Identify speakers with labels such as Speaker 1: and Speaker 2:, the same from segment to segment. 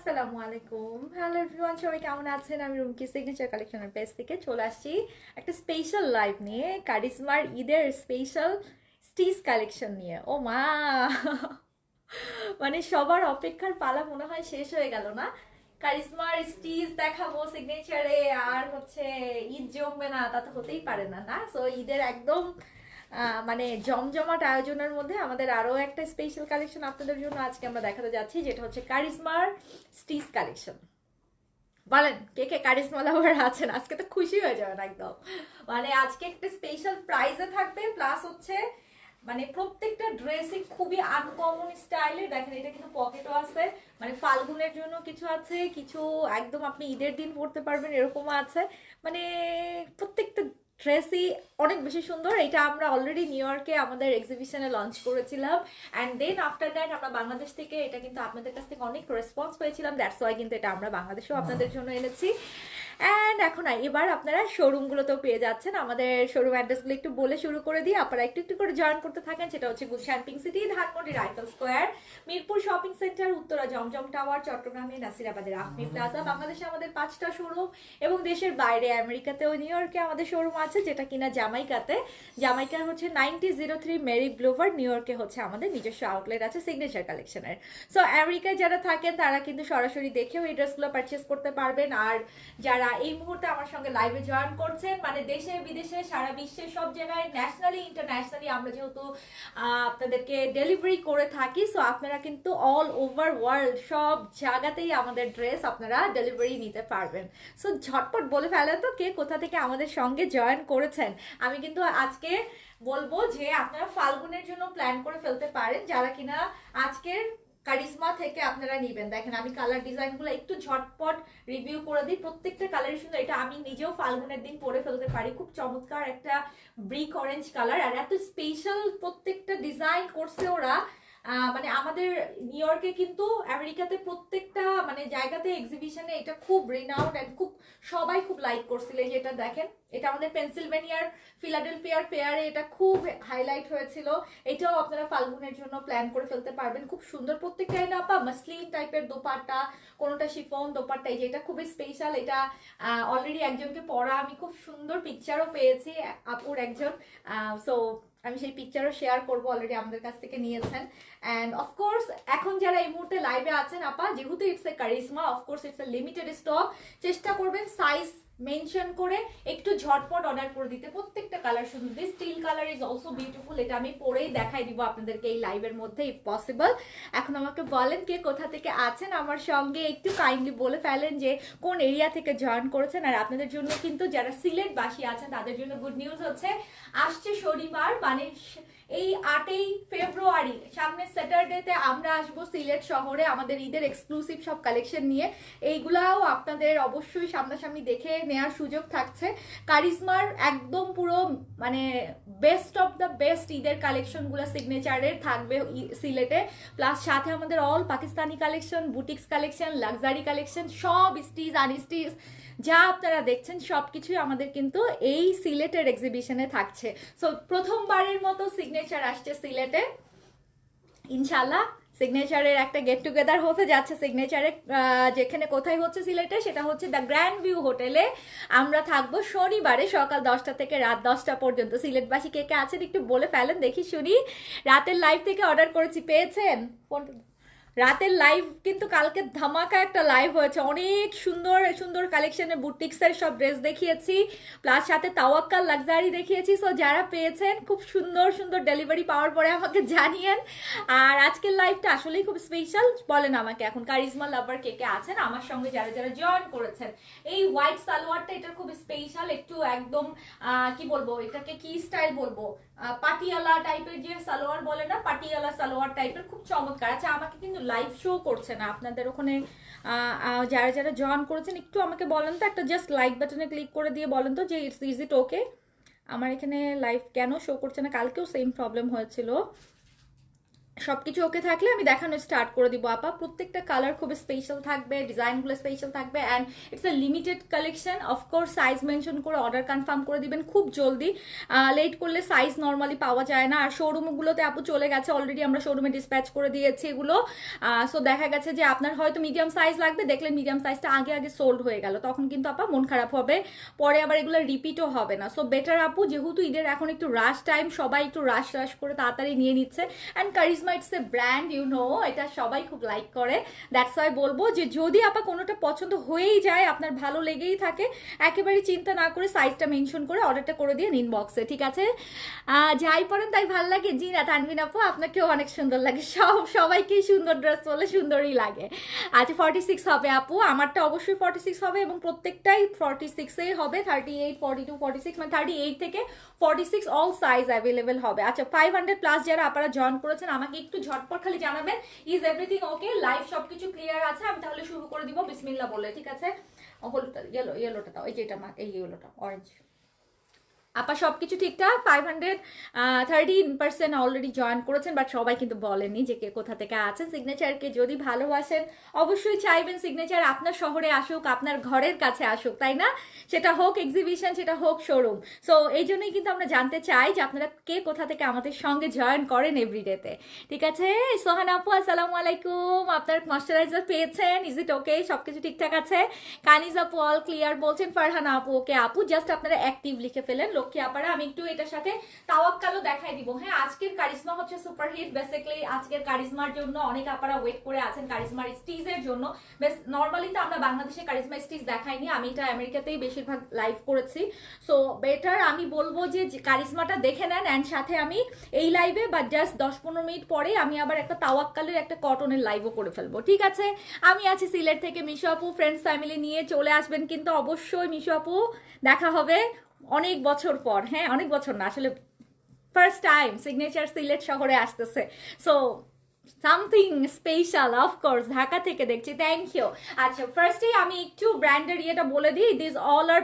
Speaker 1: আসসালামু আলাইকুম। Hello everyone, সবাই কেমন আছেন? আমি রুমকি সিগনেচার কালেকশনের পেজ থেকে চলে আসছি একটা স্পেশাল লাইভ নিয়ে, কারিজমার ঈদের স্পেশাল স্টিচ কালেকশন নিয়ে। ও মা, মানে সবার অপেক্ষার পালা মনে হয় শেষ হয়ে গেল না? কারিজমার স্টিচ দেখাবো সিগনেচারে, আর হচ্ছে ঈদ জমবে না তা তো হতেই পারে না, না? সো ঈদের একদম মানে জমজমাট আয়োজনের মধ্যে আমাদের আরো একটা স্পেশাল কালেকশন আপনাদের জন্য আজকে আমরা দেখাতে যাচ্ছি, যেটা হচ্ছে কারিজমার স্টিচ কালেকশন। বলেন কে কে কারিজমা লাভার আছেন? আজকে তো খুশি হয়ে যাবেন একদম। মানে আজকে একটা স্পেশাল প্রাইজে থাকবে, প্লাস হচ্ছে মানে প্রত্যেকটা ড্রেসই খুবই আনকমন স্টাইলের। দেখেন এটা কিন্তু পকেটও আছে, মানে ফাল্গুনের জন্য কিছু আছে, কিছু একদম আপনি ঈদের দিন পরতে পারবেন এরকমও আছে। মানে প্রত্যেকটা ড্রেসই অনেক বেশি সুন্দর। এটা আমরা অলরেডি নিউ ইয়র্কে আমাদের এক্সিবিশনে লঞ্চ করেছিলাম, অ্যান্ড দেন আফটার দ্যাট আমরা বাংলাদেশ থেকে এটা কিন্তু আপনাদের কাছ থেকে অনেক রেসপন্স পেয়েছিলাম, দ্যাটস ওয়াই কিন্তু এটা আমরা বাংলাদেশেও আপনাদের জন্য এনেছি। অ্যান্ড এখন এবার আপনারা শোরুমগুলোতেও পেয়ে যাচ্ছেন। আমাদের শোরুম অ্যাড্রেসগুলো একটু বলে শুরু করে দিই, আপনারা একটু একটু করে জয়েন করতে থাকেন। সেটা হচ্ছে Gulshan pink city, Dhanmondi rifle square, Mirpur shopping centre, Uttara Zamzam tower, চট্টগ্রামে নাসিরাবাদের আফমি প্লাজা। বাংলাদেশে আমাদের 5টা শোরুম, এবং দেশের বাইরে আমেরিকাতেও নিউ ইয়র্কে আমাদের শোরুম আছে, যেটা কিনা জামাইকাতে। জামাইকার হচ্ছে 9003 মেরি ব্লুভার, নিউ ইয়র্কে হচ্ছে আমাদের নিজস্ব আউটলেট আছে সিগনেচার কালেকশনের। সো আমেরিকায় যারা থাকেন তারা কিন্তু সরাসরি দেখেও এই ড্রেসগুলো পারচেস করতে পারবেন। আর যারা এই মুহূর্তে আমার সঙ্গে লাইভে জয়েন করছেন, মানে দেশে বিদেশে সারা বিশ্বের সব জায়গায়, ন্যাশনালি ইন্টারন্যাশনালি আমরা যেহেতু আপনাদেরকে ডেলিভারি করে থাকি, সো আপনারা কিন্তু অল ওভার ওয়ার্ল্ড সব জায়গাতেই আমাদের ড্রেস আপনারা ডেলিভারি নিতে পারবেন। সো ঝটপট বলে ফেলে তো কে কোথা থেকে আমাদের সঙ্গে জয়েন করেছেন। আমি কিন্তু আজকে বলবো যে আপনারা ফাল্গুনের জন্য প্ল্যান করে ফেলতে পারেন, যারা কিনা আজকের কারিজমা থেকে আপনারা নিবেন। দেখেন আমি কালার ডিজাইনগুলো একটু ঝটপট রিভিউ করে দিই, প্রত্যেকটা কালারই সুন্দর। এটা আমি নিজেও ফাল্গুনের দিন পরে ফেলতে পারি, খুব চমৎকার একটা ব্রিক অরেঞ্জ কালার, আর এত স্পেশাল প্রত্যেকটা ডিজাইন করছে ওরা। মানে আমাদের নিউ ইয়র্কে কিন্তু আমেরিকাতে প্রত্যেকটা মানে জায়গাতে এক্সিবিশনে এটা খুব রিনাউন্ড এন্ড খুব সবাই খুব লাইক করছিল। এই যে এটা দেখেন, এটা আমাদের পেনসিলভেনিয়ার ফিলাডেলফিয়ার ফেয়ারে এটা খুব হাইলাইট হয়েছিল। এটাও আপনারা ফাল্গুনের জন্য প্ল্যান করে ফেলতে পারবেন, খুব সুন্দর প্রত্যেকটাই না আপা মাসলিন টাইপের দোপাট্টা, কোনোটা শিফন দোপাট্টা। এই যে এটা খুবই স্পেশাল, এটা অলরেডি একজনকে পরা আমি খুব সুন্দর পিকচারও পেয়েছি আপুর একজন। সো আমি সেই পিকচারও শেয়ার করবো, অলরেডি আমাদের কাছ থেকে নিয়েছেন। অ্যান্ড অফকোর্স এখন যারা এই মুহূর্তে লাইভে আছেন আপা, যেহেতু it's a charisma, of course it's a limited stock, চেষ্টা করবেন সাইজ মেনশন করে একটু ঝটপট অর্ডার করে দিতে। প্রত্যেকটা কালার সুন্দর, this steel colour is also beautiful. এটা আমি পরেই দেখাই দিব আপনাদেরকে এই লাইভের মধ্যে ইফ পসিবল। এখন আমাকে বলেন কে কোথা থেকে আছেন আমার সঙ্গে, একটু কাইন্ডলি বলে ফেলেন যে কোন এরিয়া থেকে জয়েন করেছেন। আর আপনাদের জন্য কিন্তু যারা সিলেটবাসী আছেন তাদের জন্য গুড নিউজ হচ্ছে, আসছে শনিবার মানে এই 8ই ফেব্রুয়ারি, সামনের স্যাটারডেতে আমরা আসবো সিলেট শহরে আমাদের ঈদের এক্সক্লুসিভ সব কালেকশন নিয়ে। এইগুলাও আপনাদের অবশ্যই সামনাসামনি দেখে নেওয়ার সুযোগ থাকছে। কারিজমার একদম পুরো মানে বেস্ট অফ দ্য বেস্ট ঈদের কালেকশনগুলো সিগনেচারের থাকবে সিলেটে, প্লাস সাথে আমাদের all Pakistani collection, boutiques collection, luxury collection, সব স্টিচ আনস্টিচ যা আপনারা দেখছেন সবকিছুই আমাদের কিন্তু এই সিলেটের এক্সিবিশনে থাকছে। সো প্রথমবারের মতো সিগনেচার আসছে সিলেটে, ইনশাল্লাহ সিগনেচারের একটা গেট টুগেদার হতে যাচ্ছে সিগনেচারে। যেখানে কোথায় হচ্ছে সিলেটে, সেটা হচ্ছে দ্য গ্র্যান্ড ভিউ হোটেলে। আমরা থাকবো শনিবারে সকাল 10টা থেকে রাত 10টা পর্যন্ত। সিলেটবাসী কে কে আছেন একটু বলে ফেলেন দেখি শুনি। রাতের লাইভ থেকে অর্ডার করেছি, পেয়েছেন? রাতের লাইভ কিন্তু কালকে ধামাকা একটা লাইভ হয়েছে, অনেক সুন্দর সুন্দর কালেকশনের বুটিক্সের সব ড্রেস দেখিয়েছি, প্লাস সাথে তাওয়াক্কাল লাক্সারি দেখিয়েছি। সো যারা পেয়েছেন খুব সুন্দর সুন্দর ডেলিভারি পাওয়ার পরে আমাকে জানিয়েন। আর আজকের লাইভটা আসলেই খুব স্পেশাল। বলেন আমাকে এখন কারিজমা লাভার কে কে আছেন আমার সঙ্গে যারা যারা জয়েন করেছেন। এই হোয়াইট সালোয়ারটা এটা খুব স্পেশাল, একটু একদম কি বলবো এটাকে, কি স্টাইল বলবো, পাটিয়ালা টাইপের যে সালোয়ার বলে না, পাটিয়ালা সালোয়ার টাইপের, খুব চমৎকার। আচ্ছা আমাকে কিন্তু লাইভ শো করছে না আপনাদের ওখানে, যারা যারা জয়েন করেছেন একটু আমাকে বলেন তো, একটা জাস্ট লাইক বাটনে ক্লিক করে দিয়ে বলেন তো যে ইজ ইট ওকে। আমার এখানে লাইভ কেন শো করছে না? কালকেও সেম প্রবলেম হয়েছিল। সবকিছু ওকে থাকলে আমি দেখানো স্টার্ট করে দিব আপা। প্রত্যেকটা কালার খুব স্পেশাল থাকবে, ডিজাইনগুলো স্পেশাল থাকবে, and it's a limited collection. Of course size mention করে অর্ডার কনফার্ম করে দিবেন খুব জলদি, লেট করলে সাইজ নর্মালি পাওয়া যায় না। আর শোরুমগুলোতে আপু চলে গেছে অলরেডি, আমরা শোরুমে ডিসপ্যাচ করে দিয়েছি এগুলো। সো দেখা গেছে যে আপনার হয়তো মিডিয়াম সাইজ লাগবে, দেখলেন মিডিয়াম সাইজটা আগে আগে সোল্ড হয়ে গেল, তখন কিন্তু আপা মন খারাপ হবে, পরে আবার এগুলো রিপিটও হবে না। সো বেটার আপু, যেহেতু ঈদের এখন একটু রাশ টাইম, সবাই একটু রাশ রাশ করে তাড়াতাড়ি নিয়ে নিচ্ছে। And charisma it's a brand, you know, এটা সবাই খুব লাইক করে। দ্যাটস ওয়াই বলবো যে যদি আপা কোনোটা পছন্দ হয়েই যায়, আপনার ভালো লেগেই থাকে, একেবারে চিন্তা না করে সাইজটা মেনশন করে অর্ডারটা করে দিয়ে ইনবক্সে, ঠিক আছে? যাই পরেন তাই ভালো লাগে। জি না তানভিন আপু, আপনাকেও অনেক সুন্দর লাগে, সবাইকেই সুন্দর ড্রেস বলে সুন্দরই লাগে। আচ্ছা 46 হবে আপু, আমারটা অবশ্যই 46 হবে এবং প্রত্যেকটাই 46এই হবে। 38, 42, 46 মানে 38 থেকে 46 অল সাইজ অ্যাভেলেবেল হবে। আচ্ছা 500 প্লাস যারা আপনারা জয়েন করেছেন আমাকে একটু ঝটপট খালি জানাবেন ইজ এভরিথিং ওকে, লাইভ সবকিছু ক্লিয়ার আছে, আমি তাহলে শুরু করে দিব বিসমিল্লাহ বলে, ঠিক আছে? হলুদটা, ইয়েলোটা দাও, এই যেটা এই ইয়েলোটা, অরেঞ্জ। আপা সবকিছু ঠিকঠাক। 513% অলরেডি জয়েন করেছেন, বাট সবাই কিন্তু বলেনি যে কে কোথা থেকে আছেন। সিগনেচারকে যদি ভালোবাসেন অবশ্যই চাইবেন সিগনেচার আপনার শহরে আসুক, আপনার ঘরের কাছে আসুক, তাই না? সেটা হোক এক্সিবিশন, সেটা হোক শোরুম। সো এই জন্যই কিন্তু আমরা জানতে চাই যে আপনারা কে কোথা থেকে আমাদের সঙ্গে জয়েন করেন এভরিডেতে, ঠিক আছে? সোহান আপু আসসালামু আলাইকুম, আপনার ময়শ্চারাইজার পেয়েছেন, ইজ ইট ওকে? সবকিছু ঠিকঠাক আছে? কানিজ আপু অল ক্লিয়ার বলছেন, ফারহানা আপু ওকে। আপু জাস্ট আপনারা অ্যাক্টিভ লিখে ফেলেন লক্ষ্মী আপারা। আমি একটু এটার সাথে তাওয়াক্কালও দেখাই দিব। হ্যাঁ, আজকের কারিজমা হচ্ছে সুপার হিট, বেসিক্যালি আজকের কারিজমার জন্য অনেক আপারা ওয়েট করে আছেন, কারিজমার স্টিজের জন্য। বেশ নরমালি তো আমরা বাংলাদেশে কারিজমা স্টিজ দেখাইনি, আমি এটা আমেরিকাতেই বেশিরভাগ লাইভ করেছি। সো বেটার আমি বলবো যে কারিজমাটা দেখে নেন, অ্যান্ড সাথে আমি এই লাইভে বা জাস্ট 10-15 মিনিট পরে আমি আবার একটা তাওয়াক্কালের একটা কটনের লাইভও করে ফেলবো, ঠিক আছে? আমি আছি সিলেট থেকে, মিশু আপু ফ্রেন্ডস ফ্যামিলি নিয়ে চলে আসবেন কিন্তু অবশ্যই। মিশু আপু দেখা হবে অনেক বছর পর, হ্যাঁ অনেক বছর না আসলে, ফার্স্ট টাইম সিগনেচার সিলেট শহরে আসতেছে। So something special, of course Dhaka থেকে দেখছি, থ্যাংক ইউ। আচ্ছা ফার্স্টেই আমি একটু ব্র্যান্ডের ইয়েটা বলে দিই, this all are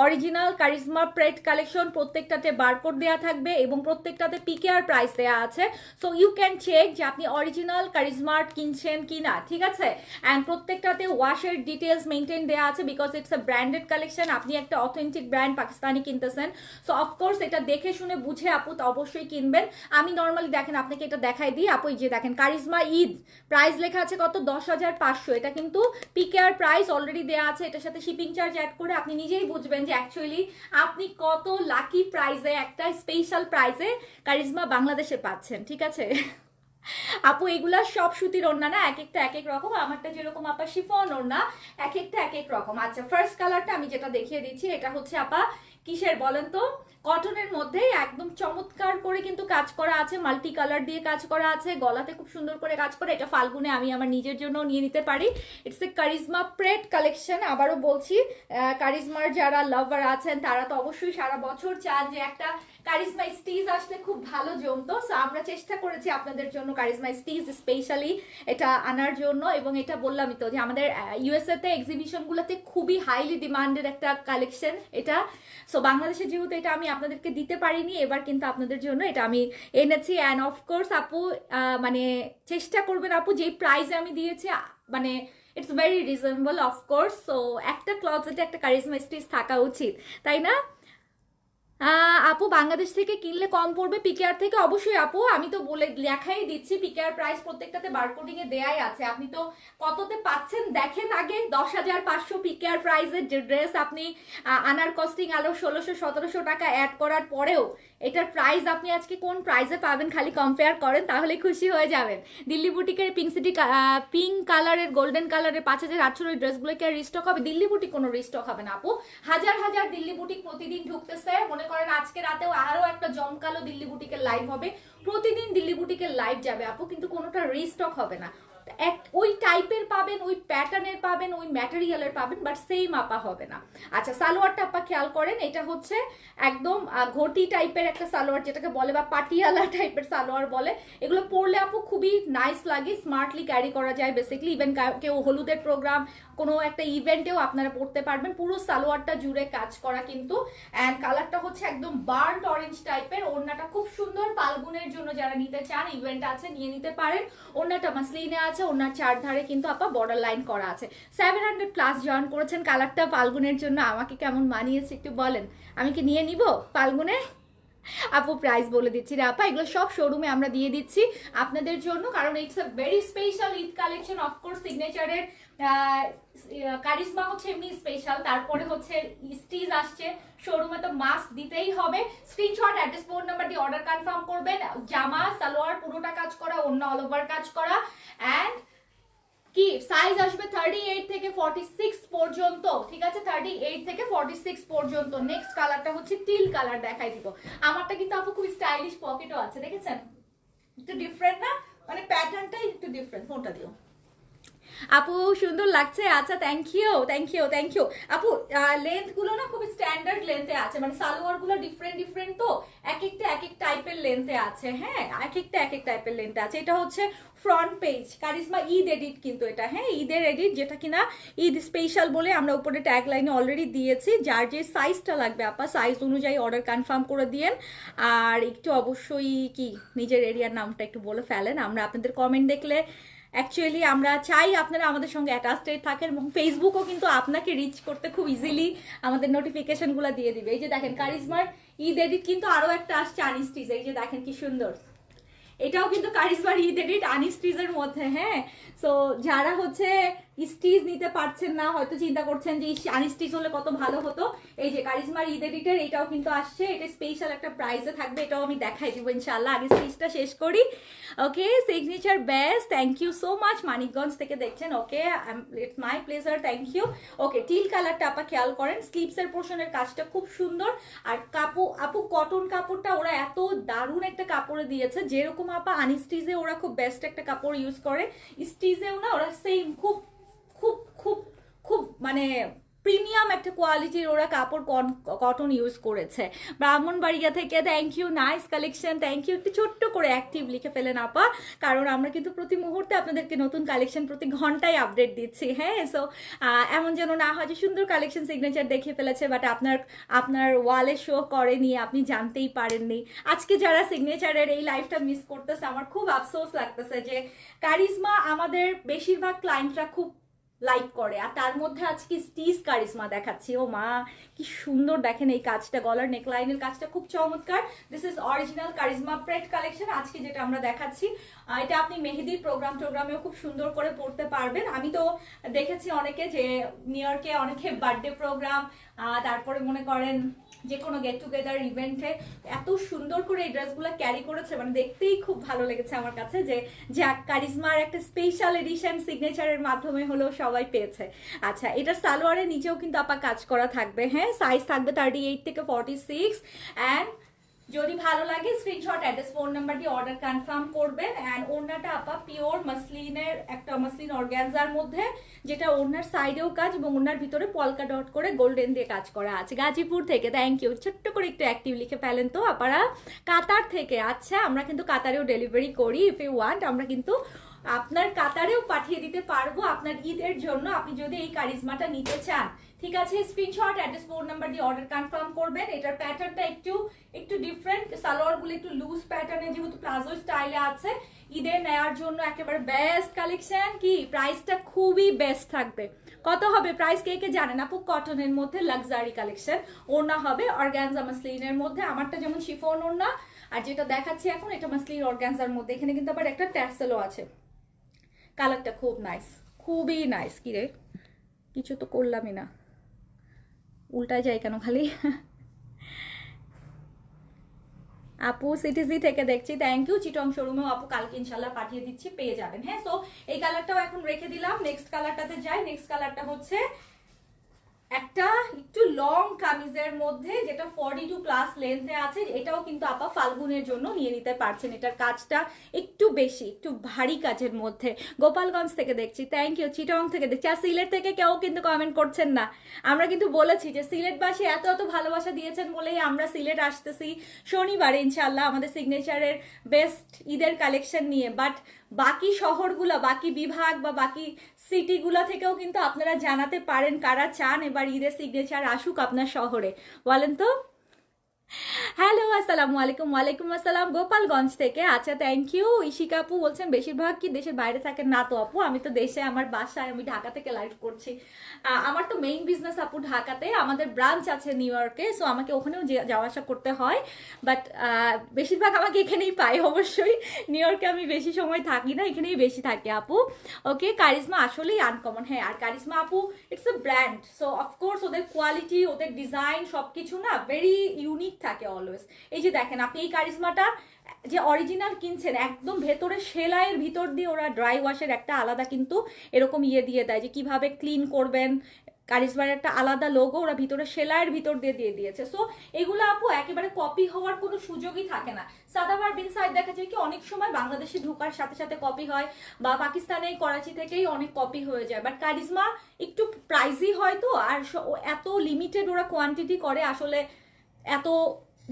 Speaker 1: original Charizma pret collection, প্রত্যেকটাতে বারকোড দেওয়া থাকবে এবং প্রত্যেকটাতে পিকেআর প্রাইস দেওয়া আছে। সো ইউ ক্যান চেক যে আপনি অরিজিনাল কারিজমার্ট কিনছেন কিনা, ঠিক আছে? অ্যান্ড প্রত্যেকটাতে ওয়াশের ডিটেলস মেনটেন দেওয়া আছে, because it's a branded collection, আপনি একটা অথেন্টিক ব্র্যান্ড পাকিস্তানি কিনতেছেন। সো অফকোর্স এটা দেখে শুনে বুঝে আপু তো অবশ্যই কিনবেন। আমি নর্মালি দেখেন আপনাকে এটা দেখাই দিই আপু, এই যে দেখেন কারিজমা ঈদ প্রাইস লেখা আছে কত, 10,500। এটা কিন্তু পিকেআর প্রাইস অলরেডি দেওয়া আছে, এটার সাথে শিপিং চার্জ অ্যাড করে আপনি নিজেই বুঝবেন যে অ্যাকচুয়ালি আপনি কত লাকি প্রাইসে, একটা স্পেশাল প্রাইসে কারিজমা বাংলাদেশে পাচ্ছেন, ঠিক আছে? আপু এগুলা সব সুতির ওড়না না, এক একটা এক এক রকম, আমারটা যেরকম আপা শিফন ওড়না, এক একটা এক এক রকম। আচ্ছা ফার্স্ট কালারটা আমি যেটা দেখিয়ে দিচ্ছি, এটা হচ্ছে আপা কিসের বলেন তো, কটনের মধ্যে একদম চমৎকার করে কিন্তু কাজ করা আছে, মাল্টি কালার দিয়ে কাজ করা আছে, গলাতে খুব সুন্দর করে কাজ করে। এটা ফাল্গুনে আমি আমার নিজের জন্য নিয়ে নিতে পারি। It's a charisma pret collection. আবারও বলছি, কারিজমার যারা লাভার আছেন তারা তো অবশ্যই সারা বছর চান যে একটা কারিজমা স্টিজ আসলে খুব ভালো জমতো। সো আমরা চেষ্টা করেছি আপনাদের জন্য কারিজমা স্টিজ স্পেশালি এটা আনার জন্য, এবং এটা বললামই তো যে আমাদের ইউএসএ তে এক্সিবিশন গুলোতে খুবই হাইলি ডিমান্ডেড একটা কালেকশন এটা। সো বাংলাদেশে যেহেতু এটা আমি আপনাদেরকে দিতে পারিনি, এবার কিন্তু আপনাদের জন্য এটা আমি এনেছি। অ্যান্ড অফকোর্স আপু মানে চেষ্টা করবেন আপু, যেই প্রাইসে আমি দিয়েছি মানে it's very reasonable of course. So একটা ক্লজেটে একটা কারিজমা স্টিচ থাকা উচিত, তাই না? আপু বাংলাদেশ থেকে কিনলে কম পড়বে পিকেআর থেকে? অবশ্যই আপু, আমি তো বলে লেখাই দিচ্ছি, পিকেআর প্রাইস প্রত্যেকটাতে বারকোডিং এ দেয়াই আছে। আপনি তো কততে পাচ্ছেন দেখেন আগে, 10,500 পিকেআর প্রাইসের যে ড্রেস আপনি আনার কস্টিং আরো 1600-1700 টাকা অ্যাড করার পরেও এটার প্রাইস আপনি আজকে কোন প্রাইসে পাবেন খালি কম্পেয়ার করেন, তাহলে খুশি হয়ে যাবেন। দিল্লি বুটিকের পিঙ্ক সিটি পিঙ্ক কালারের গোল্ডেন কালারের 5,800 ড্রেসগুলো কি আর রিস্টক হবে? দিল্লি বুটিক কোনো রিস্টক হবে না আপু, হাজার হাজার দিল্লি বুটিক প্রতিদিন ঢুকতেছে। মনে করেন আজকে রাতেও আরো একটা জমকালো দিল্লি বুটিকের লাইভ হবে, প্রতিদিন দিল্লি বুটিকের লাইভ যাবে আপু, কিন্তু কোনোটা রিস্টক হবে না। ওই টাইপের পাবেন, ওই প্যাটার্নের পাবেন, ওই ম্যাটেরিয়ালের পাবেন, বাট সেম আপা হবে না। আচ্ছা সালোয়ারটা আপা খেয়াল করেন, এটা হচ্ছে একদম ঘটি টাইপের একটা সালোয়ার যেটাকে বলে, বা পাটিয়ালা টাইপের সালোয়ার বলে। এগুলো পরলে আপু খুবই নাইস লাগে, স্মার্টলি ক্যারি করা যায় বেসিক্যালি। ইভেন কেউ হলুদের প্রোগ্রাম
Speaker 2: কোনো একটা ইভেন্টেও আপনারা পরতে পারবেন। পুরো সালোয়ারটা জুড়ে কাজ করা কিন্তু, অ্যান্ড কালারটা হচ্ছে একদম বার্ন্ট অরেঞ্জ টাইপের। ওড়নাটা খুব সুন্দর, ফাল্গুনের জন্য যারা নিতে চান, ইভেন্ট আছে নিয়ে নিতে পারেন। ওড়নাটা মাসলিনে আছে, ওড়নার চারধারে কিন্তু আপা বর্ডার লাইন করা আছে। 700+ জয়েন করেছেন। কালারটা ফাল্গুনের জন্য আমাকে কেমন মানিয়েছে একটু বলেন, আমি কি নিয়ে নিব ফাল্গুনে? আপু প্রাইস বলে দিচ্ছি রে আপা, এগুলো সব শোরুমে আমরা দিয়ে দিচ্ছি আপনাদের জন্য, কারণ it's a very special Eid collection. Of course সিগনেচারের কারিজমা হচ্ছে এমনি স্পেশাল, তারপরে হচ্ছে স্টিজ আসছে, শোরুমে তো মাস্ক দিতেই হবে। স্ক্রিনশট, অ্যাড্রেস, ফোন নাম্বার দিয়ে অর্ডার কনফার্ম করবেন। জামা সালোয়ার পুরোটা কাজ করা, অন্য অল ওভার কাজ করা, অ্যান্ড কি সাইজ আসবে 38 থেকে 46 পর্যন্ত, ঠিক আছে? 38 থেকে 46 পর্যন্ত। নেক্সট কালারটা হচ্ছে টিল কালার, দেখাই দিব। আমারটা কিন্তু আপু খুব স্টাইলিশ পকেটও আছে, দেখেছেন? একটু ডিফারেন্ট না, মানে প্যাটার্নটাই একটু ডিফারেন্ট। ফোনটা দিও আপু, সুন্দর লাগছে। আচ্ছা, thank you thank you thank you আপু। লেন্থ গুলো না খুব স্ট্যান্ডার্ড লেন্থে আছে, মানে সালোয়ার গুলো ডিফারেন্ট ডিফারেন্ট, তো এক একটা এক এক টাইপের লেন্থে আছে। হ্যাঁ, এক একটা এক এক টাইপের লেন্থে আছে। এটা হচ্ছে front page charisma Eid edit কিন্তু এটা, হ্যাঁ ঈদের এডিট, যেটা কিনা ঈদ স্পেশাল বলে আমরা উপরে ট্যাগ লাইনে অলরেডি দিয়েছি। যার যে সাইজটা লাগবে আপা, সাইজ অনুযায়ী অর্ডার কনফার্ম করে দিয়েন। আর একটু অবশ্যই কি নিজের এরিয়ার নামটা একটু বলে ফেলেন, আমরা আপনাদের কমেন্ট দেখলে অ্যাকচুয়ালি আমরা চাই আপনারা আমাদের সঙ্গে অ্যাটাচড থাকেন, এবং ফেসবুকও কিন্তু আপনাকে রিচ করতে খুব ইজিলি আমাদের নোটিফিকেশনগুলো দিয়ে দিবে। এই যে দেখেন কারিজমার ঈদ এডিট কিন্তু আরো একটা আসছে আনস্টিচ, এই যে দেখেন কি সুন্দর, এটাও কিন্তু কারিজমার ঈদ এডিট আনস্টিচের মধ্যে। হ্যাঁ, সো যারা হচ্ছে স্টিচ নিতে পারছেন না, হয়তো চিন্তা করছেন যে আনস্টিচ হলে কত ভালো হতো, এই যে কারিজমার ঈদ এডিটের এটাও কিন্তু আসছে। এটা স্পেশাল একটা প্রাইসে থাকবে, এটাও আমি দেখাই দিব ইনশাআল্লাহ। আগে স্টিচটা শেষ করি। Okay, signature best, thank you so much. Manikganj থেকে দেখছেন, okay it's my pleasure, thank you. Okay, teal কালারটা আপা খেয়াল করেন, স্লিপসের পোর্শনের কাজটা খুব সুন্দর। আর আপু কটন কাপড়টা ওরা এত দারুণ একটা কাপড়ে দিয়েছে, যেরকম আপা আনস্টিচে ওরা খুব বেস্ট একটা কাপড় ইউজ করে, স্টিচেও না ওরা সেম খুব খুব খুব খুব মানে প্রিমিয়াম একটা কোয়ালিটির ওরা কাপড় কটন ইউজ করেছে। ব্রাহ্মণবাড়িয়া থেকে thank you, nice collection, thank you. একটু ছোট্ট করে অ্যাক্টিভ লিখে ফেলেন আপা, কারণ আমরা কিন্তু প্রতি মুহূর্তে আপনাদেরকে নতুন কালেকশন প্রতি ঘন্টায় আপডেট দিচ্ছি। হ্যাঁ, সো এমন যেন না হয় যে সুন্দর কালেকশন সিগনেচার দেখিয়ে ফেলেছে বাট আপনার ওয়ালে শো করেনি, আপনি জানতেই পারেননি। আজকে যারা সিগনেচারের এই লাইফটা মিস করতেছে, আমার খুব আফসোস লাগতেছে যে কারিজমা আমাদের বেশিরভাগ ক্লায়েন্টরা খুব লাইক করে, আর তার মধ্যে আজকে স্টিচ কারিজমা দেখাচ্ছি। ও মা, কি সুন্দর দেখেন এই কাজটা, গলার নেকলাইনের কাজটা খুব চমৎকার। This is original charisma প্রেট collection. আজকে যেটা আমরা দেখাচ্ছি, এটা আপনি মেহেদির প্রোগ্রামেও খুব সুন্দর করে পড়তে পারবেন। আমি তো দেখেছি অনেকে যে নিউ ইয়র্কে অনেকে বার্থডে প্রোগ্রাম, তারপরে মনে করেন যে কোনো গেট টুগেদার ইভেন্টে এত সুন্দর করে এই ড্রেসগুলো ক্যারি করেছে, মানে দেখতেই খুব ভালো লেগেছে আমার কাছে যে কারিজমার একটা স্পেশাল এডিশন সিগনেচারের মাধ্যমে হলেও সবাই পেয়েছে। আচ্ছা, এটা সালোয়ারের নিচেও কিন্তু আপা কাজ করা থাকবে। হ্যাঁ, সাইজ থাকবে 38 থেকে 46, অ্যান্ড যদি ভালো লাগে স্ক্রিনশট, অ্যাড্রেস, ফোন নাম্বার দিয়ে অর্ডার কনফার্ম করবেন। অ্যান্ড ওড়নাটা আপা পিওর মাসলিনের একটা মাসলিন অর্গানজার মধ্যে, যেটা ওড়নার সাইডেও কাজ এবং ওড়নার ভিতরে পলকা ডট করে গোল্ডেন দিয়ে কাজ করা আছে। গাজীপুর থেকে থ্যাংক ইউ। ছোট্ট করে একটু অ্যাক্টিভ লিখে ফেলেন তো আপারা। কাতার থেকে, আচ্ছা আমরা কিন্তু কাতারেও ডেলিভারি করি, ইফ ইউ ওয়ান্ট আমরা কিন্তু আপনার কাতারেও পাঠিয়ে দিতে পারবো আপনার ঈদের জন্য, আপনি যদি এই কারিজমাটা নিতে চান। ঠিক আছে, স্ক্রিনশট, অ্যাড্রেস, ফোন নাম্বার দিয়ে অর্ডার কনফার্ম করবেন। এটার প্যাটার্নটা একটু ডিফারেন্ট, সালোয়ারগুলো একটু লুজ প্যাটার্নে, যেহেতু প্লাজো স্টাইলে আছে, ঈদের নেয়ার জন্য একেবারে বেস্ট কালেকশন। কি প্রাইসটা খুবই বেস্ট থাকবে। কত হবে প্রাইস কে কে জানেন আপু? কটনের মধ্যে লাক্সারি কালেকশন, ওড়না হবে অর্গানজা মাসলিনের মধ্যে। আমারটা যেমন শিফন ওড়না, আর যেটা দেখাচ্ছি এখন এটা মাসলিন অর্গানজার মধ্যে। এখানে কিন্তু আবার একটা ট্যাসেলও আছে। কালারটা খুব নাইস, খুবই নাইস। কি রে, কিছু তো করলামই না, উল্টায় যায় কেন খালি। আপু সিটিজি থেকে দেখছি, থ্যাংক ইউ। চিটং শোরুমেও আপু কালকে ইনশাল্লাহ পাঠিয়ে দিচ্ছি, পেয়ে যাবেন। হ্যাঁ, সো এই কালারটাও এখন রেখে দিলাম। নেক্সট কালারটাতে যাই। নেক্সট কালারটা হচ্ছে একটা একটু লং কামিজের মধ্যে, যেটা 42+ লেন্থে আছে। এটাও কিন্তু আপা ফাল্গুনের জন্য নিয়ে নিতে পারছেন। এটার কাজটা একটু বেশি, একটু ভারী কাজের মধ্যে। গোপালগঞ্জ থেকে দেখছি, থ্যাংক ইউ। চিটং থেকে দেখছি। আর সিলেট থেকে কেউ কিন্তু কমেন্ট করছেন না। আমরা কিন্তু বলেছি যে সিলেটবাসী এত এত ভালোবাসা দিয়েছেন বলেই আমরা সিলেট আসতেছি শনিবারে ইনশাল্লাহ আমাদের সিগনেচারের বেস্ট ঈদের কালেকশন নিয়ে। বাট বাকি শহরগুলো, বাকি বিভাগ বা বাকি সিটিগুলো থেকেও কিন্তু আপনারা জানাতে পারেন কারা চান এবার ঈদের সিগনেচার আসুক আপনার শহরে, বলেন তো। হ্যালো আসসালামু আলাইকুম। ওয়ালাইকুম আসসালাম গোপালগঞ্জ থেকে। আচ্ছা থ্যাংক ইউ। ইশিকা আপু বলছেন বেশিরভাগ কি দেশের বাইরে থাকেন? না তো আপু, আমি তো দেশে, আমার বাসায়, আমি ঢাকা থেকে লাইভ করছি। আমার তো মেইন বিজনেস আপু ঢাকাতে, আমাদের ব্রাঞ্চ আছে নিউ ইয়র্কে, সো আমাকে ওখানেও যাওয়া আসা করতে হয়, বাট বেশিরভাগ আমাকে এখানেই পাই। অবশ্যই নিউ ইয়র্কে আমি বেশি সময় থাকি না, এখানেই বেশি থাকি আপু। ওকে, কারিজমা আসলেই আনকমন। হ্যাঁ, আর কারিজমা আপু it's a brand, so of course ওদের কোয়ালিটি, ওদের ডিজাইন সবকিছু না ভেরি ইউনিক থাকে অলওয়েজ। এই যে দেখেন আপনি এই কারিজমাটা যে অরিজিনাল কিনছেন, একদম ভেতরে সেলাইয়ের ভিতর দিয়ে ওরা ড্রাই ওয়াশের একটা আলাদা কিন্তু এরকম দিয়ে দেয় যে কিভাবে ক্লিন করবেন। কারিজমার একটা আলাদা লোগো ওরা ভিতরে সেলাইয়ের ভিতর দিয়ে দিয়েছে। সো এগুলো আপু একেবারে কপি হওয়ার কোনো সুযোগই থাকে না। সাদাবার বিন সাইড দেখা যায় কি অনেক সময় বাংলাদেশে ঢোকার সাথে সাথে কপি হয়, বা পাকিস্তানে করাচি থেকেই অনেক কপি হয়ে যায়, বাট কারিজমা একটু প্রাইসই হয় তো, আর এত লিমিটেড ওরা কোয়ান্টিটি করে, আসলে এত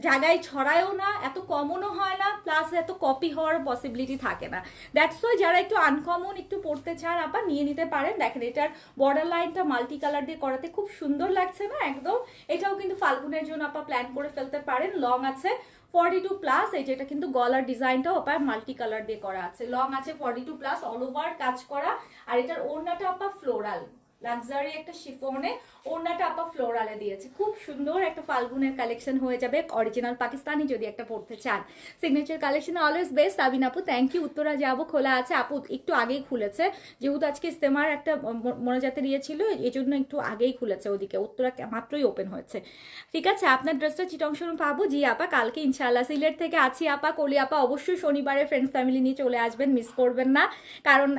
Speaker 2: জায়গায় ছড়ায়ও না, এত কমনও হয় না, প্লাস এত কপি হওয়ার পসিবিলিটি থাকে না। দ্যাটস ওয়াই যারা একটু আনকমন একটু পড়তে চান আপা নিয়ে নিতে পারেন। দেখেন এটার বর্ডার লাইনটা মাল্টি কালার দিয়ে করাতে খুব সুন্দর লাগছে না একদম। এটাও কিন্তু ফাল্গুনের জন্য আপা প্ল্যান করে ফেলতে পারেন। লং আছে 42+, এই যেটা কিন্তু গলার ডিজাইনটাও আপা মাল্টি কালার দিয়ে করা আছে। লং আছে 42+, অল ওভার কাজ করা। আর এটার ওড়নাটা আপা ফ্লোরাল লাক্সারি একটা শিফনে, ওড়নাটা আপা ফ্লোরালে দিয়েছে। খুব সুন্দর একটা ফাল্গুনের কালেকশন হয়ে যাবে, অরিজিনাল পাকিস্তানি যদি একটা পড়তে চান। Signature collection always best. Sabin আপু থ্যাংক ইউ। উত্তরা যাবো খোলা আছে আপু, একটু আগেই খুলেছে, যেহেতু আজকে ইস্তেমার একটা মনোজাতের ইয়ে ছিল, এই জন্য একটু আগেই খুলেছে ওদিকে। উত্তরা মাত্রই ওপেন হয়েছে। ঠিক আছে, আপনার ড্রেসটা চিটং শোরুম পাবো? জি আপা, কালকে ইনশাল্লাহ। সিলেট থেকে আছি আপা, কলি আপা অবশ্যই শনিবারে ফ্রেন্ডস ফ্যামিলি নিয়ে চলে আসবেন, মিস করবেন না। কারণ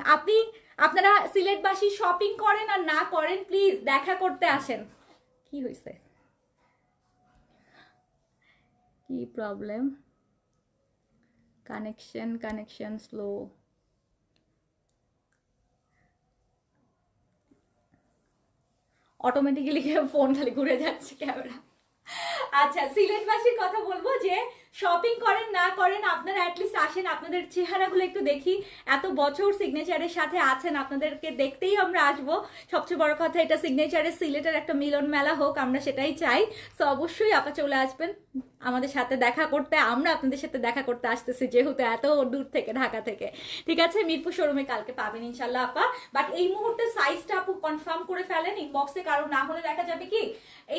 Speaker 2: আপনারা সিলেটবাসী শপিং করেন আর না করেন, প্লিজ দেখা করতে আসেন। কি হয়েছে, কি problem? Connection slow. Automatically phone খালি ঘুরে যাচ্ছে ক্যামেরা। আচ্ছা, সিলেটবাসীর কথা বলবো যে শপিং করেন না করেন আপনারা অ্যাটলিস্ট আসেন, আপনাদের চেহারাগুলো একটু দেখি। এত বছর সিগনেচারের সাথে আছেন, আপনাদেরকে দেখতেই আমরা আসবো। সবচেয়ে বড় কথা, এটা সিগনেচারের সিলেটের একটা মিলন মেলা হোক, আমরা সেটাই চাই। তো অবশ্যই আপা চলে আসবেন আমাদের সাথে দেখা করতে, আমরা আপনাদের সাথে দেখা করতে আসতেছি যেহেতু এত দূর থেকে, ঢাকা থেকে। ঠিক আছে, মিরপুর শোরুমে কালকে পাবেন ইনশাল্লাহ আপা। বাট এই মুহূর্তে সাইজটা আপু কনফার্ম করে ফেলেন ইনবক্সে, কারণ না হলে দেখা যাবে কি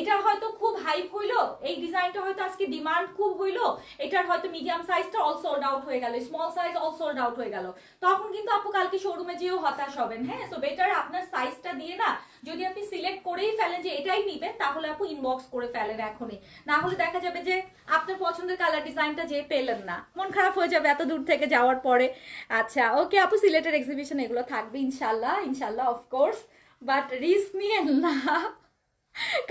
Speaker 2: এটা হয়তো খুব হাইপ হইলো, এই ডিজাইনটা হয়তো আজকে ডিমান্ড খুব হইলো, এটার হয়তো মিডিয়াম সাইজটা অল সোল্ড আউট হয়ে গেল, small size all sold out হয়ে গেল, তখন কিন্তু আপু কালকে শোরুমে যেও হতাশ হবেন। হ্যাঁ, সো বেটার আপনার সাইজটা দিয়ে না, যদি আপনি সিলেক্ট করেই ফেলেন যে এটাই নিবেন, তাহলে আপু ইনবক্স করে ফেলেন এখনই। না হলে দেখা যাবে যে আপনার পছন্দের কালার ডিজাইনটা যে পেলেন না, মন খারাপ হয়ে যাবে এত দূর থেকে যাওয়ার পরে। আচ্ছা ওকে আপু, সিলেটের এক্সিবিশন এগুলো থাকবে ইনশাল্লাহ, ইনশাল্লাহ অফকোর্স, বাট রিস্ক নিয়েন না,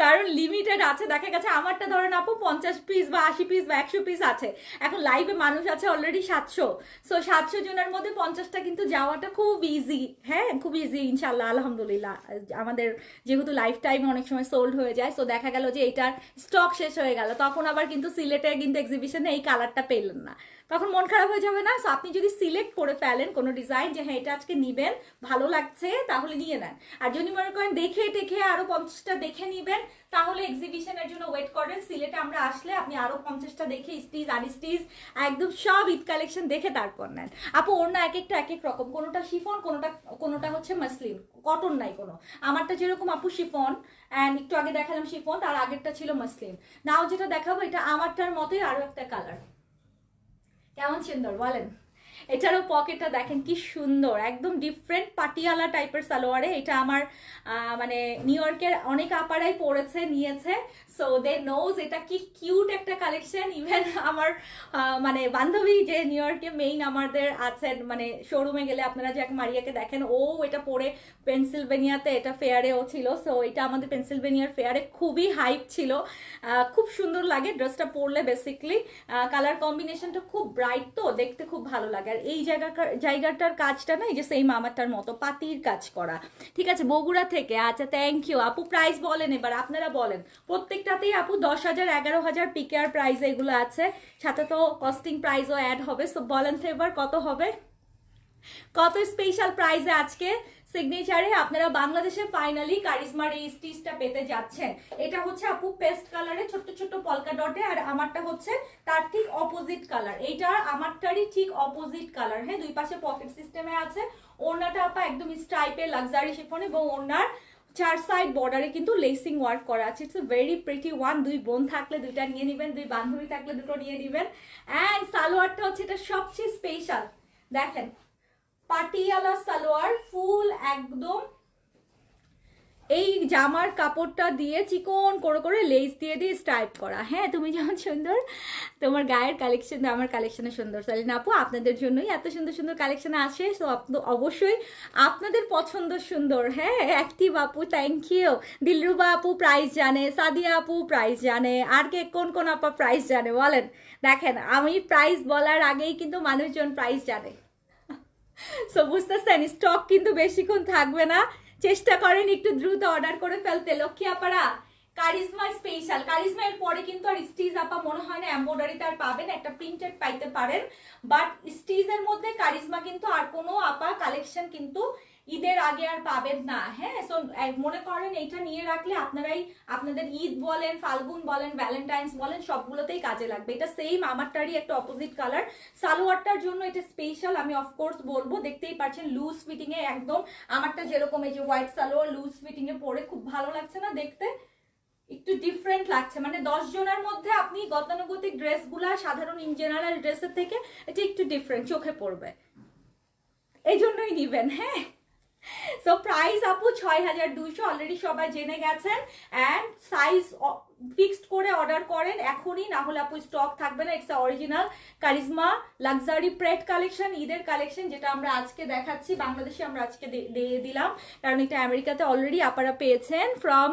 Speaker 2: কারণ লিমিটেড আছে। দেখা গেছে আমারটা ধরেন আপু 50 পিস বা 80 পিস বা 100 পিস আছে, এখন লাইভে মানুষ আছে অলরেডি 700, সো 700 জনের মধ্যে 50টা কিন্তু যাওয়াটা খুব ইজি। হ্যাঁ, খুব ইজি ইনশাল্লাহ, আলহামদুলিল্লাহ। আমাদের যেহেতু লাইফ টাইমে অনেক সময় সোল্ড হয়ে যায়, সো দেখা গেল যে এটার স্টক শেষ হয়ে গেল, তখন আবার কিন্তু সিলেটের কিন্তু এক্সিবিশনে এই কালারটা পেলেন না, তখন মন খারাপ হয়ে যাবে না? সো আপনি যদি সিলেক্ট করে ফেলেন কোনো ডিজাইন যে হ্যাঁ এটা আজকে নিবেন, ভালো লাগছে, তাহলে নিয়ে নেন। আর যদি মনে করেন দেখে টেখে আরো 50টা দেখে নিবেন, তাহলে এক্সিবিশনের জন্য ওয়েট করেন। সিলেটে আমরা আসলে আপনি আরো 50টা দেখে স্টিচ আনস্টিচ একদম সব ঈদ কালেকশন দেখে তারপর নেন। আপু ওড়না এক একটা এক এক রকম, কোনোটা শিফন, কোনোটা হচ্ছে মাসলিন, কটন নাই কোনো। আমারটা যেরকম আপু শিফন, অ্যান্ড একটু আগে দেখালাম শিফন, তার আগেরটা ছিল মাসলিন। নাও যেটা দেখাবো এটা আমারটার মতোই আরো একটা কালার। কেমন সুন্দর বলেন? এটারও পকেটটা দেখেন কি সুন্দর, একদম ডিফারেন্ট পাটিয়ালা টাইপের সালোয়ারে। এটা আমার মানে নিউ ইয়র্কের অনেক আপারাই পরেছে, নিয়েছে, সো দে নোজ এটা কি কিউট একটা কালেকশন। ইভেন আমার মানে বান্ধবী যে নিউ ইয়র্কে মেইন আমাদের আছেন, মানে শোরুমে গেলে আপনারা যে মারিয়াকে দেখেন, ও এটা পরে পেনসিলভেনিয়াতে এটা ফেয়ারেও ছিল, সো এটা আমাদের পেনসিলভেনিয়ার ফেয়ারে খুবই হাইপ ছিল। খুব সুন্দর লাগে ড্রেসটা পরলে, বেসিকলি কালার কম্বিনেশনটা খুব ব্রাইট, তো দেখতে খুব ভালো লাগে। আর এই জায়গাটার কাজটা না, এই যে সেম আমারটার মতো পাতির কাজ করা। ঠিক আছে, বগুড়া থেকে। আচ্ছা থ্যাংক ইউ আপু। প্রাইস বলেন এবার, আপনারা বলেন। প্রত্যেকটাতেই আপু 10,000 11,000 পিকেআর প্রাইস এগুলো আছে, সাথে তো কস্টিং প্রাইসও অ্যাড হবে। সো বলেন তো এবার কত হবে, কত স্পেশাল প্রাইসে আজকে সিগনেচারে আপনারা বাংলাদেশে ফাইনালি কারিজমার এই স্টিচটা পেতে যাচ্ছেন। এটা হচ্ছে আপু পেস্ট কালারে ছোট্ট ছোট্ট পলকা ডটে, আর আমারটা হচ্ছে তার ঠিক অপোজিট কালার। এইটা আমারটারই ঠিক অপোজিট কালার। হ্যাঁ, দুই পাশে পকেট সিস্টেমে আছে। ওড়নাটা আপা একদম স্ট্রাইপের লাক্সারি শিফন এবং ওড়নার 4 সাইড বর্ডারে কিন্তু লেসিং ওয়ার্ক করা আছে। It's a very pretty one. দুই বোন থাকলে দুইটা নিয়ে নেবেন, দুই বান্ধবী থাকলে দুটো নিয়ে নেবেন। অ্যান্ড সালোয়ারটা হচ্ছে এটা সবচেয়ে স্পেশাল। দেখেন পাটিয়ালা সালোয়ার, ফুল একদম এই জামার কাপড়টা দিয়ে চিকন করে করে লেস দিয়ে দিয়ে স্ট্রাইপ করা। হ্যাঁ, তুমি যেমন সুন্দর, তোমার গায়ের কালেকশন আমার কালেকশনে সুন্দর। সালিনা আপু আপনাদের জন্যই এত সুন্দর সুন্দর কালেকশন আসে, তো অবশ্যই আপনাদের পছন্দ সুন্দর। হ্যাঁ, অ্যাক্টিভ আপু থ্যাংক ইউ। দিলরুবা আপু প্রাইস জানে, সাদিয়া আপু প্রাইস জানে, আর কে কোন কোন আপা প্রাইস জানে বলেন। দেখেন আমি প্রাইস বলার আগেই কিন্তু মানুষজন প্রাইস জানে। সো বুঝতেছেন স্টক কিন্তু বেশিক্ষণ থাকবে না, চেষ্টা করেন একটু দ্রুত অর্ডার করে ফেলতে। লক্ষ্মী আপারা কারিজমা স্পেশাল, কারিজমা এর পরে কিন্তু আর স্টিচ আপা মনে হয় না এমব্রয়ডারিতে আর পাবেন, একটা প্রিন্টেড পাইতে পারেন, বাট স্টিচের মধ্যে কারিজমা কিন্তু আর কোনো আপা কালেকশন কিন্তু ঈদের আগে আর পাবেন না। হ্যাঁ, সো মনে করেন এইটা নিয়ে রাখলে আপনারাই আপনাদের ঈদ বলেন, ফাল্গুন বলেন, ভ্যালেন্টাইন্স বলেন, সবগুলোতেই কাজে লাগবে। এটা সেম আমারটারই একটা অপোজিট কালার। সালোয়ারটার জন্য এটা স্পেশাল আমি অফকোর্স বলবো, দেখতেই পাচ্ছেন লুজ ফিটিং এ একদম আমারটা যেরকম এই যে হোয়াইট সালোয়ার লুজ ফিটিং এ পরে খুব ভালো লাগছে না দেখতে, একটু ডিফারেন্ট লাগছে। মানে 10 জনের মধ্যে আপনি গতানুগতিক ড্রেসগুলা সাধারণ ইন জেনারেল ড্রেসের থেকে এটা একটু ডিফারেন্ট চোখে পড়বে, এই জন্যই নিবেন। হ্যাঁ, সো প্রাইস আপু 6200 অলরেডি সবাই জেনে গেছেন। অ্যান্ড সাইজ ফিক্সড করে অর্ডার করেন এখনই, না হলে আপু স্টক থাকবে না। It's original charisma luxury prayed collection, ঈদের কালেকশন, যেটা আমরা আজকে দেখাচ্ছি বাংলাদেশে আমরা আজকে দিয়ে দিলাম, কারণ এটা আমেরিকাতে অলরেডি আপনারা পেয়েছেন। ফ্রম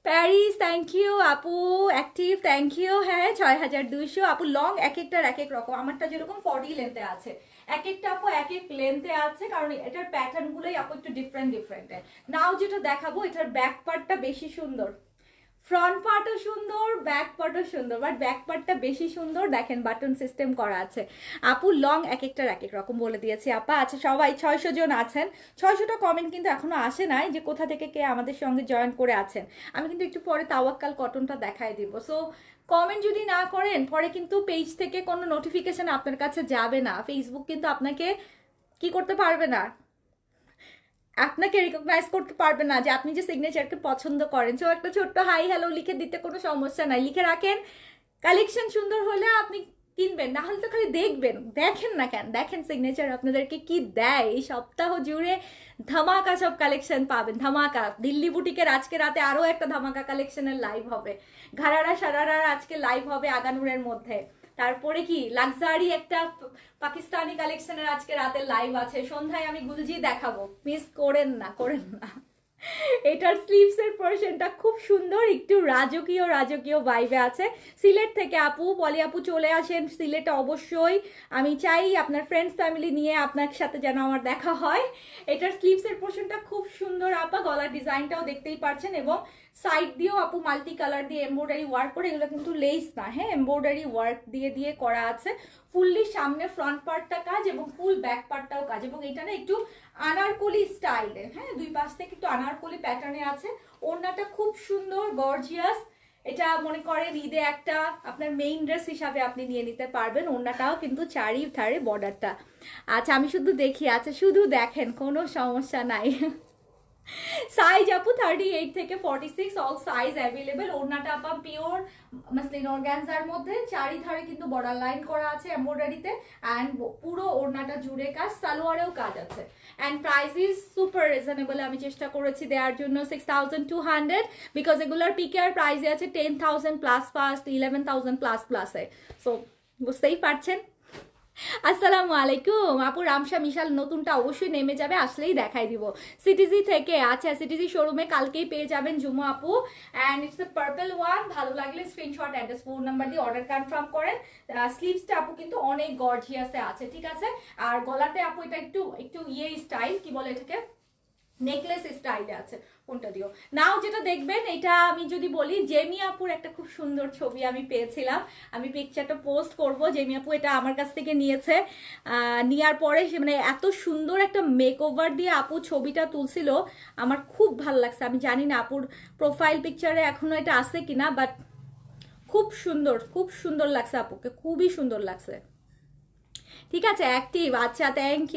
Speaker 2: প্যারিস থ্যাংক ইউ আপু, অ্যাক্টিভ থ্যাংক ইউ। হ্যাঁ 6200 আপু। লং এক একটার এক এক রকম, আমারটা যেরকম 40 লেন্থে আছে, এক একটা আপু এক এক লেন্থে আছে, কারণ এটার প্যাটার্ন গুলোই আপু একটু ডিফারেন্ট ডিফারেন্ট। নাও যেটা দেখাবো এটার ব্যাক পার্টটা বেশি সুন্দর, ফ্রন্ট পার্টও সুন্দর, ব্যাক পার্টও সুন্দর, বাট ব্যাক পার্টটা বেশি সুন্দর। দেখেন বাটন সিস্টেম করা আছে। আপু লং এক একটার এক এক রকম বলে দিয়েছি আপা। আচ্ছা সবাই 600 জন আছেন, 600টা কমেন্ট কিন্তু এখনো আসে নাই যে কোথা থেকে কে আমাদের সঙ্গে জয়েন করে আছেন। আমি কিন্তু একটু পরে তাওয়াক্কাল কটনটা দেখাই দিব। সো কমেন্ট যদি না করেন পরে কিন্তু পেজ থেকে কোনো নোটিফিকেশন আপনার কাছে যাবে না, ফেসবুক কিন্তু আপনাকে কি করতে পারবে না, আপনাকে রিকগনাইজ করতে পারবে না যে আপনি যে সিগনেচারকে পছন্দ করেন। সো একটা ছোট্ট হাই হ্যালো লিখে দিতে কোনো সমস্যা নাই, লিখে রাখেন। কালেকশন সুন্দর হলে আপনি কিনবেন, না হলে তো খালি দেখবেন। দেখেন না কেন, দেখেন সিগনেচার আপনাদেরকে কি দেয়। এই সপ্তাহ জুড়ে ধামাকা সব কালেকশন পাবেন, ধামাকা। দিল্লি বুটিকের আজকে রাতে আরো একটা ধামাকা কালেকশনের লাইভ হবে, ঘাড়ারা সারারার আজকে লাইভ হবে আগানুরের মধ্যে। তারপরে কি লাক্সারি একটা পাকিস্তানি কালেকশনের আজকে রাতে লাইভ আছে, সন্ধ্যায় আমি গুলজি দেখাবো, মিস করেন না, করেন না। এটার স্লিভস এর পোরশনটা খুব সুন্দর, একটু রাজকীয় রাজকীয় ভাইবে আছে। সিলেট থেকে আপু, পলি আপু চলে আসেন সিলেটে অবশ্যই। আমি চাই আপনার ফ্রেন্ডস ফ্যামিলি নিয়ে আপনার সাথে যেন আমার দেখা হয়। এটার স্লিভস এর পোরশনটা খুব সুন্দর আপা, গলার ডিজাইনটাও দেখতেই পাচ্ছেন, এবং সাইড দিয়েও আপু মাল্টি কালার দিয়ে এমব্রয়ডারি ওয়ার্ক করে, এগুলো কিন্তু লেস না, হ্যাঁ এমব্রয়ডারি ওয়ার্ক দিয়ে দিয়ে করা আছে। ফুললি সামনে ফ্রন্ট পার্টটা কাজ এবং ফুল ব্যাক পার্টটাও কাজ, এবং এটা না একটু আনারকলি স্টাইলের। হ্যাঁ, দুই পাশ থেকে একটু আনারকলি প্যাটার্নে আছে। ওড়নাটা খুব সুন্দর গর্জিয়াস, এটা মনে করেন ঈদে একটা আপনার মেইন ড্রেস হিসাবে আপনি নিয়ে নিতে পারবেন। ওড়নাটাও কিন্তু চারি ধারে বর্ডারটা। আচ্ছা আমি শুধু দেখি, আচ্ছা শুধু দেখেন, কোনো সমস্যা নাই। সাইজ আপু 38 থেকে 46 অল সাইজ অ্যাভেলেবেল। ওড়নাটা আপা পিওর মাসলিন অর্গানজার মধ্যে, চারিধারে কিন্তু বর্ডার লাইন করা আছে এমব্রয়ডারিতে, অ্যান্ড পুরো ওড়নাটা জুড়ে কাজ, সালোয়ারেও কাজ আছে। And price is super reasonable, আমি চেষ্টা করেছি দেওয়ার জন্য 6200, বিকজ এগুলোর পিকের প্রাইসে আছে 10,000 প্লাস ফার্স্ট, 11,000 প্লাস প্লাসে। সো বুঝতেই পারছেন। আসসালামু আলাইকুম আপু। রামসা মিশাল নতুনটা অবশ্যই নেমে যাবে, আসলেই দেখাই দিব। সিটিজি থেকে, আচ্ছা সিটিজি শোরুমে কালকেই পেয়ে যাবেন জুমো আপু। And it's a purple one, ভালো লাগলে স্ক্রিনশট অ্যাড্রেস ফোন নাম্বার দিয়ে অর্ডার কনফার্ম করেন। স্লিভসটা আপু কিন্তু অনেক গর্জিয়াসে আছে, ঠিক আছে। আর গলাতে আপু এটা একটু একটু ইয়ে স্টাইল, কি বলে এটাকে, নেকলেস স্টাইলে আছে। কোনটা দিও নাও, যেটা দেখবেন এটা আমি যদি বলি জেমি আপুর একটা খুব সুন্দর ছবি আমি পেয়েছিলাম, আমি পিকচারটা পোস্ট করব। জেমি আপু এটা আমার কাছ থেকে নিয়েছে, নেওয়ার পরে সে মানে এত সুন্দর একটা মেকওভার দিয়ে আপু ছবিটা তুলছিল, আমার খুব ভালো লাগছে। আমি জানি না আপুর প্রোফাইল পিকচারে এখনো এটা আছে কিনা, বাট খুব সুন্দর, খুব সুন্দর লাগছে আপুকে, খুবই সুন্দর লাগছে। ঠিক আছে, অ্যাক্টিভ, আচ্ছা থ্যাংক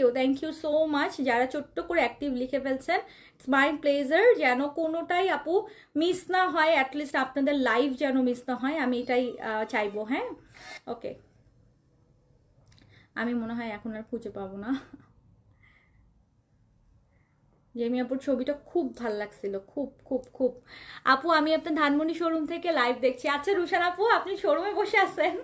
Speaker 2: ইউ সো মাচ যারা ছোট্ট করে অ্যাক্টিভ লিখে ফেলছেন। ইটস মাই প্লেজার, যেন কোনোটাই আপু মিস না হয়, অ্যাটলিস্ট আপনাদের লাইভ যেন মিস না হয়, আমি এটাই চাইবো। হ্যাঁ ওকে, আমি মনে হয় এখন আর খুঁজে পাবো না। জেমি আপুর ছবিটা খুব ভাল লাগছিল, খুব খুব খুব। আপু আমি আপনার ধানমন্ডি শোরুম থেকে লাইভ দেখছি। আচ্ছা রুশান আপু আপনি শোরুমে বসে আছেন?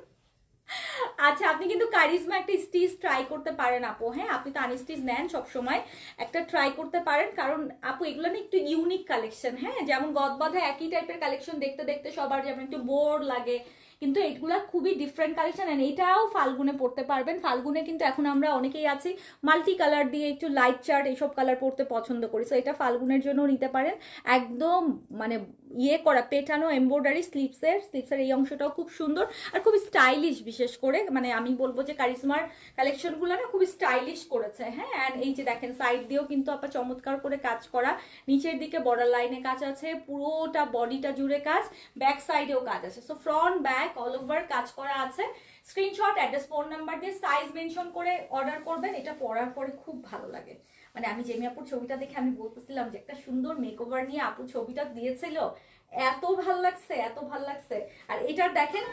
Speaker 2: আচ্ছা আপনি কিন্তু কারিজমা একটা স্টিচ ট্রাই করতে পারেন আপু। হ্যাঁ আপনি তো আনস্টিচ নেন সবসময়, একটা ট্রাই করতে পারেন, কারণ আপু এগুলো না একটু ইউনিক কালেকশন। হ্যাঁ যেমন গদবাঁধা একই টাইপের কালেকশন দেখতে দেখতে সবার যেমন একটু বোর লাগে, কিন্তু এগুলা খুবই ডিফারেন্ট কালেকশন। এন্ড এটাও ফাল্গুনে পড়তে পারবেন। ফাল্গুনে কিন্তু এখন আমরা অনেকেই আছি মাল্টি কালার দিয়ে একটু লাইট চার্ট এইসব কালার পড়তে পছন্দ করি, সো এটা ফাল্গুনের জন্য নিতে পারেন। একদম মানে ইয়ে করা পেটানো এমব্রয়ডারি স্লিপসের এই অংশটাও খুব সুন্দর আর খুব স্টাইলিশ। বিশেষ করে মানে আমি বলবো যে কারিজমার কালেকশনগুলো না খুব স্টাইলিশ করেছে। হ্যাঁ অ্যান্ড এই যে দেখেন সাইড দিয়েও কিন্তু আপনার চমৎকার করে কাজ করা, নিচের দিকে বর্ডার লাইনে কাজ আছে, পুরোটা বডিটা জুড়ে কাজ, ব্যাক সাইডেও কাজ আছে। So front back all over কাজ করা আছে। স্ক্রিনশট, অ্যাড্রেস, ফোন নাম্বার দিয়ে সাইজ মেনশন করে অর্ডার করবেন। এটা পরার পরে খুব ভালো লাগে। মানে আমি জেমি আপুর ছবিটা দেখে আমি বলতেছিলাম যে একটা সুন্দর মেকওভার নিয়ে আপু ছবিটা দিয়েছিল, এত ভাল লাগছে, এত ভাল লাগছে। আর এটার দেখেন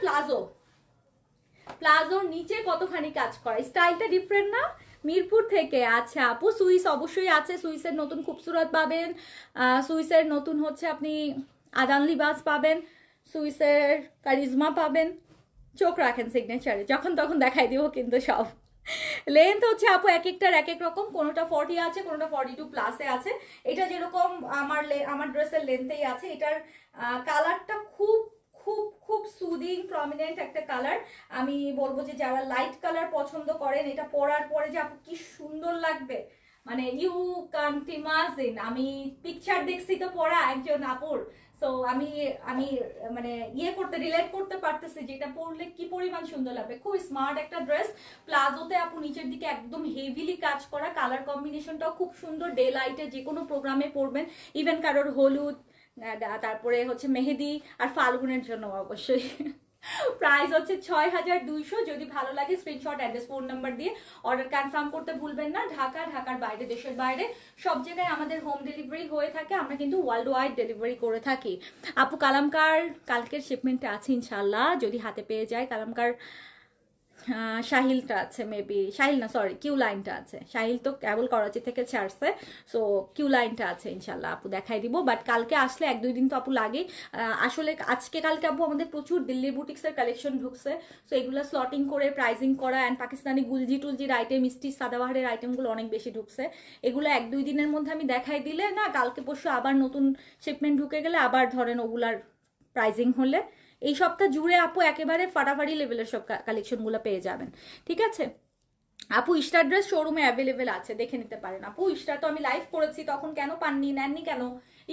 Speaker 2: প্লাজোর নিচে কতখানি কাজ করা, স্টাইলটা ডিফারেন্ট না? মিরপুর থেকে। আচ্ছা আপু সুইস অবশ্যই আছে, সুইসের নতুন খুবসুরত পাবেন, সুইসের নতুন হচ্ছে আপনি আদান লিবাস পাবেন, সুইসের কারিজমা পাবেন। চোখ রাখেন সিগনেচারে, যখন তখন দেখাই দিব কিন্তু সব। লেন্থ হচ্ছে আপু এক একটার এক এক রকম, কোনোটা 40 আছে, কোনোটা 42 প্লাসে আছে। এটা যেরকম আমার ড্রেসের লেন্থেই আছে। এটার কালারটা খুব খুব খুব সুদিং প্রমিনেন্ট একটা কালার। আমি বলবো যে যারা লাইট কালার পছন্দ করেন, এটা পরার পরে যে আপু কি সুন্দর লাগবে, মানে ইউ কান্ট ইমাজিন। আমি পিকচার দেখছি তো পরা একজন আপুর, তো আমি আমি মানে রিলেট করতে পারতেছি যে এটা পরলে কি পরিমাণ সুন্দর লাগবে। খুব স্মার্ট একটা ড্রেস, প্লাজোতে আপু নিচের দিকে একদম হেভিলি কাজ করা, কালার কম্বিনেশনটাও খুব সুন্দর। ডে লাইটে যে কোনো প্রোগ্রামে পরবেন, ইভেন কারোর হলুদ, তারপরে হচ্ছে মেহেদি আর ফাল্গুনের জন্য অবশ্যই। প্রাইস হচ্ছে 6200। যদি ভালো লাগে স্ক্রিনশট, অ্যাড্রেস, ফোন নাম্বার দিয়ে অর্ডার কনফার্ম করতে ভুলবেন না। ঢাকার বাইরে, দেশের বাইরে সব জায়গায় আমাদের হোম ডেলিভারি হয়ে থাকে। আমরা কিন্তু ওয়ার্ল্ড ওয়াইড ডেলিভারি করে থাকি। আপু কালামকার কালকের শিপমেন্টে আছে ইনশাল্লাহ, যদি হাতে পেয়ে যায়। কালামকার শাহিলটা আছে, মেবি শাহিল না, সরি কিউ লাইনটা আছে। শাহিল তো কেবল করাচি থেকে ছাড়ছে, সো কিউ লাইনটা আছে ইনশাল্লাহ আপু দেখাই দিব। বাট কালকে আসলে 1-2 দিন তো আপু লাগে। আসলে আজকে কালকে আপু আমাদের প্রচুর দিল্লি বুটিক্সের কালেকশন ঢুকছে, সো এগুলো স্লটিং করে প্রাইজিং করা, অ্যান্ড পাকিস্তানি গুলজি টুলজির আইটেম, মিষ্টি সাদাবাহারের আইটেমগুলো অনেক বেশি ঢুকছে। এগুলো 1-2 দিনের মধ্যে আমি দেখাই দিলে না, কালকে পরশু আবার নতুন শিপমেন্ট ঢুকে গেলে আবার ধরেন ওগুলার প্রাইজিং হলে এই সপ্তাহ জুড়ে আপু একেবারে ফাটাফাটি লেভেলের সব কালেকশনগুলো পেয়ে যাবেন। ঠিক আছে আপু, স্টার ড্রেস শোরুমে অ্যাভেলেবেল আছে, দেখে নিতে পারেন আপু। স্টার তো আমি লাইভ করেছি, তখন কেন নেননি কেন?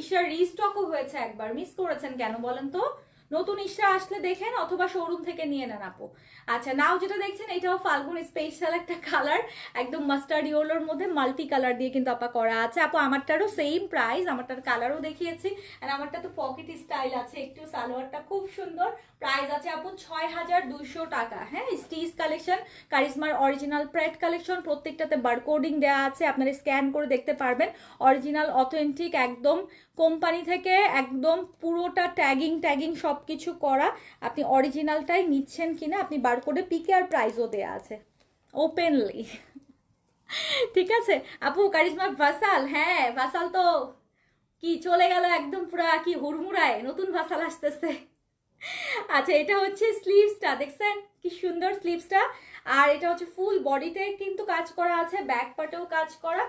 Speaker 2: স্টার রিস্টকও হয়েছে, একবার মিস করেছেন কেন বলেন তো? নতুন স্টার আসলে দেখেন, অথবা শোরুম থেকে নিয়ে নেন আপু। আচ্ছা নাও যেটা দেখছেন এটাও ফাল্গুন স্পেশাল একটা কালার, একদম মাস্টার্ড ইয়েলোর মধ্যে মাল্টি কালার দিয়ে কিন্তু আপা করা আছে। আপু আমারটারও সেম প্রাইস, আমারটার কালারও দেখিয়েছি। আর আমারটা তো পকেট স্টাইল আছে একটু, সালোয়ারটা খুব সুন্দর। প্রাইস আছে আপু 6200 টাকা। হ্যাঁ স্টিচ কালেকশন, কারিজমার অরিজিনাল প্রেড কালেকশন, প্রত্যেকটাতে বারকোডিং দেওয়া আছে, আপনারা স্ক্যান করে দেখতে পারবেন। অরিজিনাল অথেন্টিক একদম কোম্পানি থেকে একদম পুরোটা ট্যাগিং সবকিছু করা। আপনি অরিজিনালটাই নিচ্ছেন কিনা আপনি বারকোডে পিকে আর প্রাইসও দেওয়া আছে ওপেনলি। ঠিক আছে আপু, কারিজমা ভাসাল, হ্যাঁ ভাসাল তো কি চলে গেল একদম পুরা কি হুড়মুড়ায়, নতুন ভাসাল আসতেছে। আচ্ছা, এটা হচ্ছে স্লিভসটা, দেখছেন কি সুন্দর স্লিভসটা। আর এটা হচ্ছে ফুল বডিতে কিন্তু কাজ করা আছে, ব্যাক পার্টেও কাজ করা।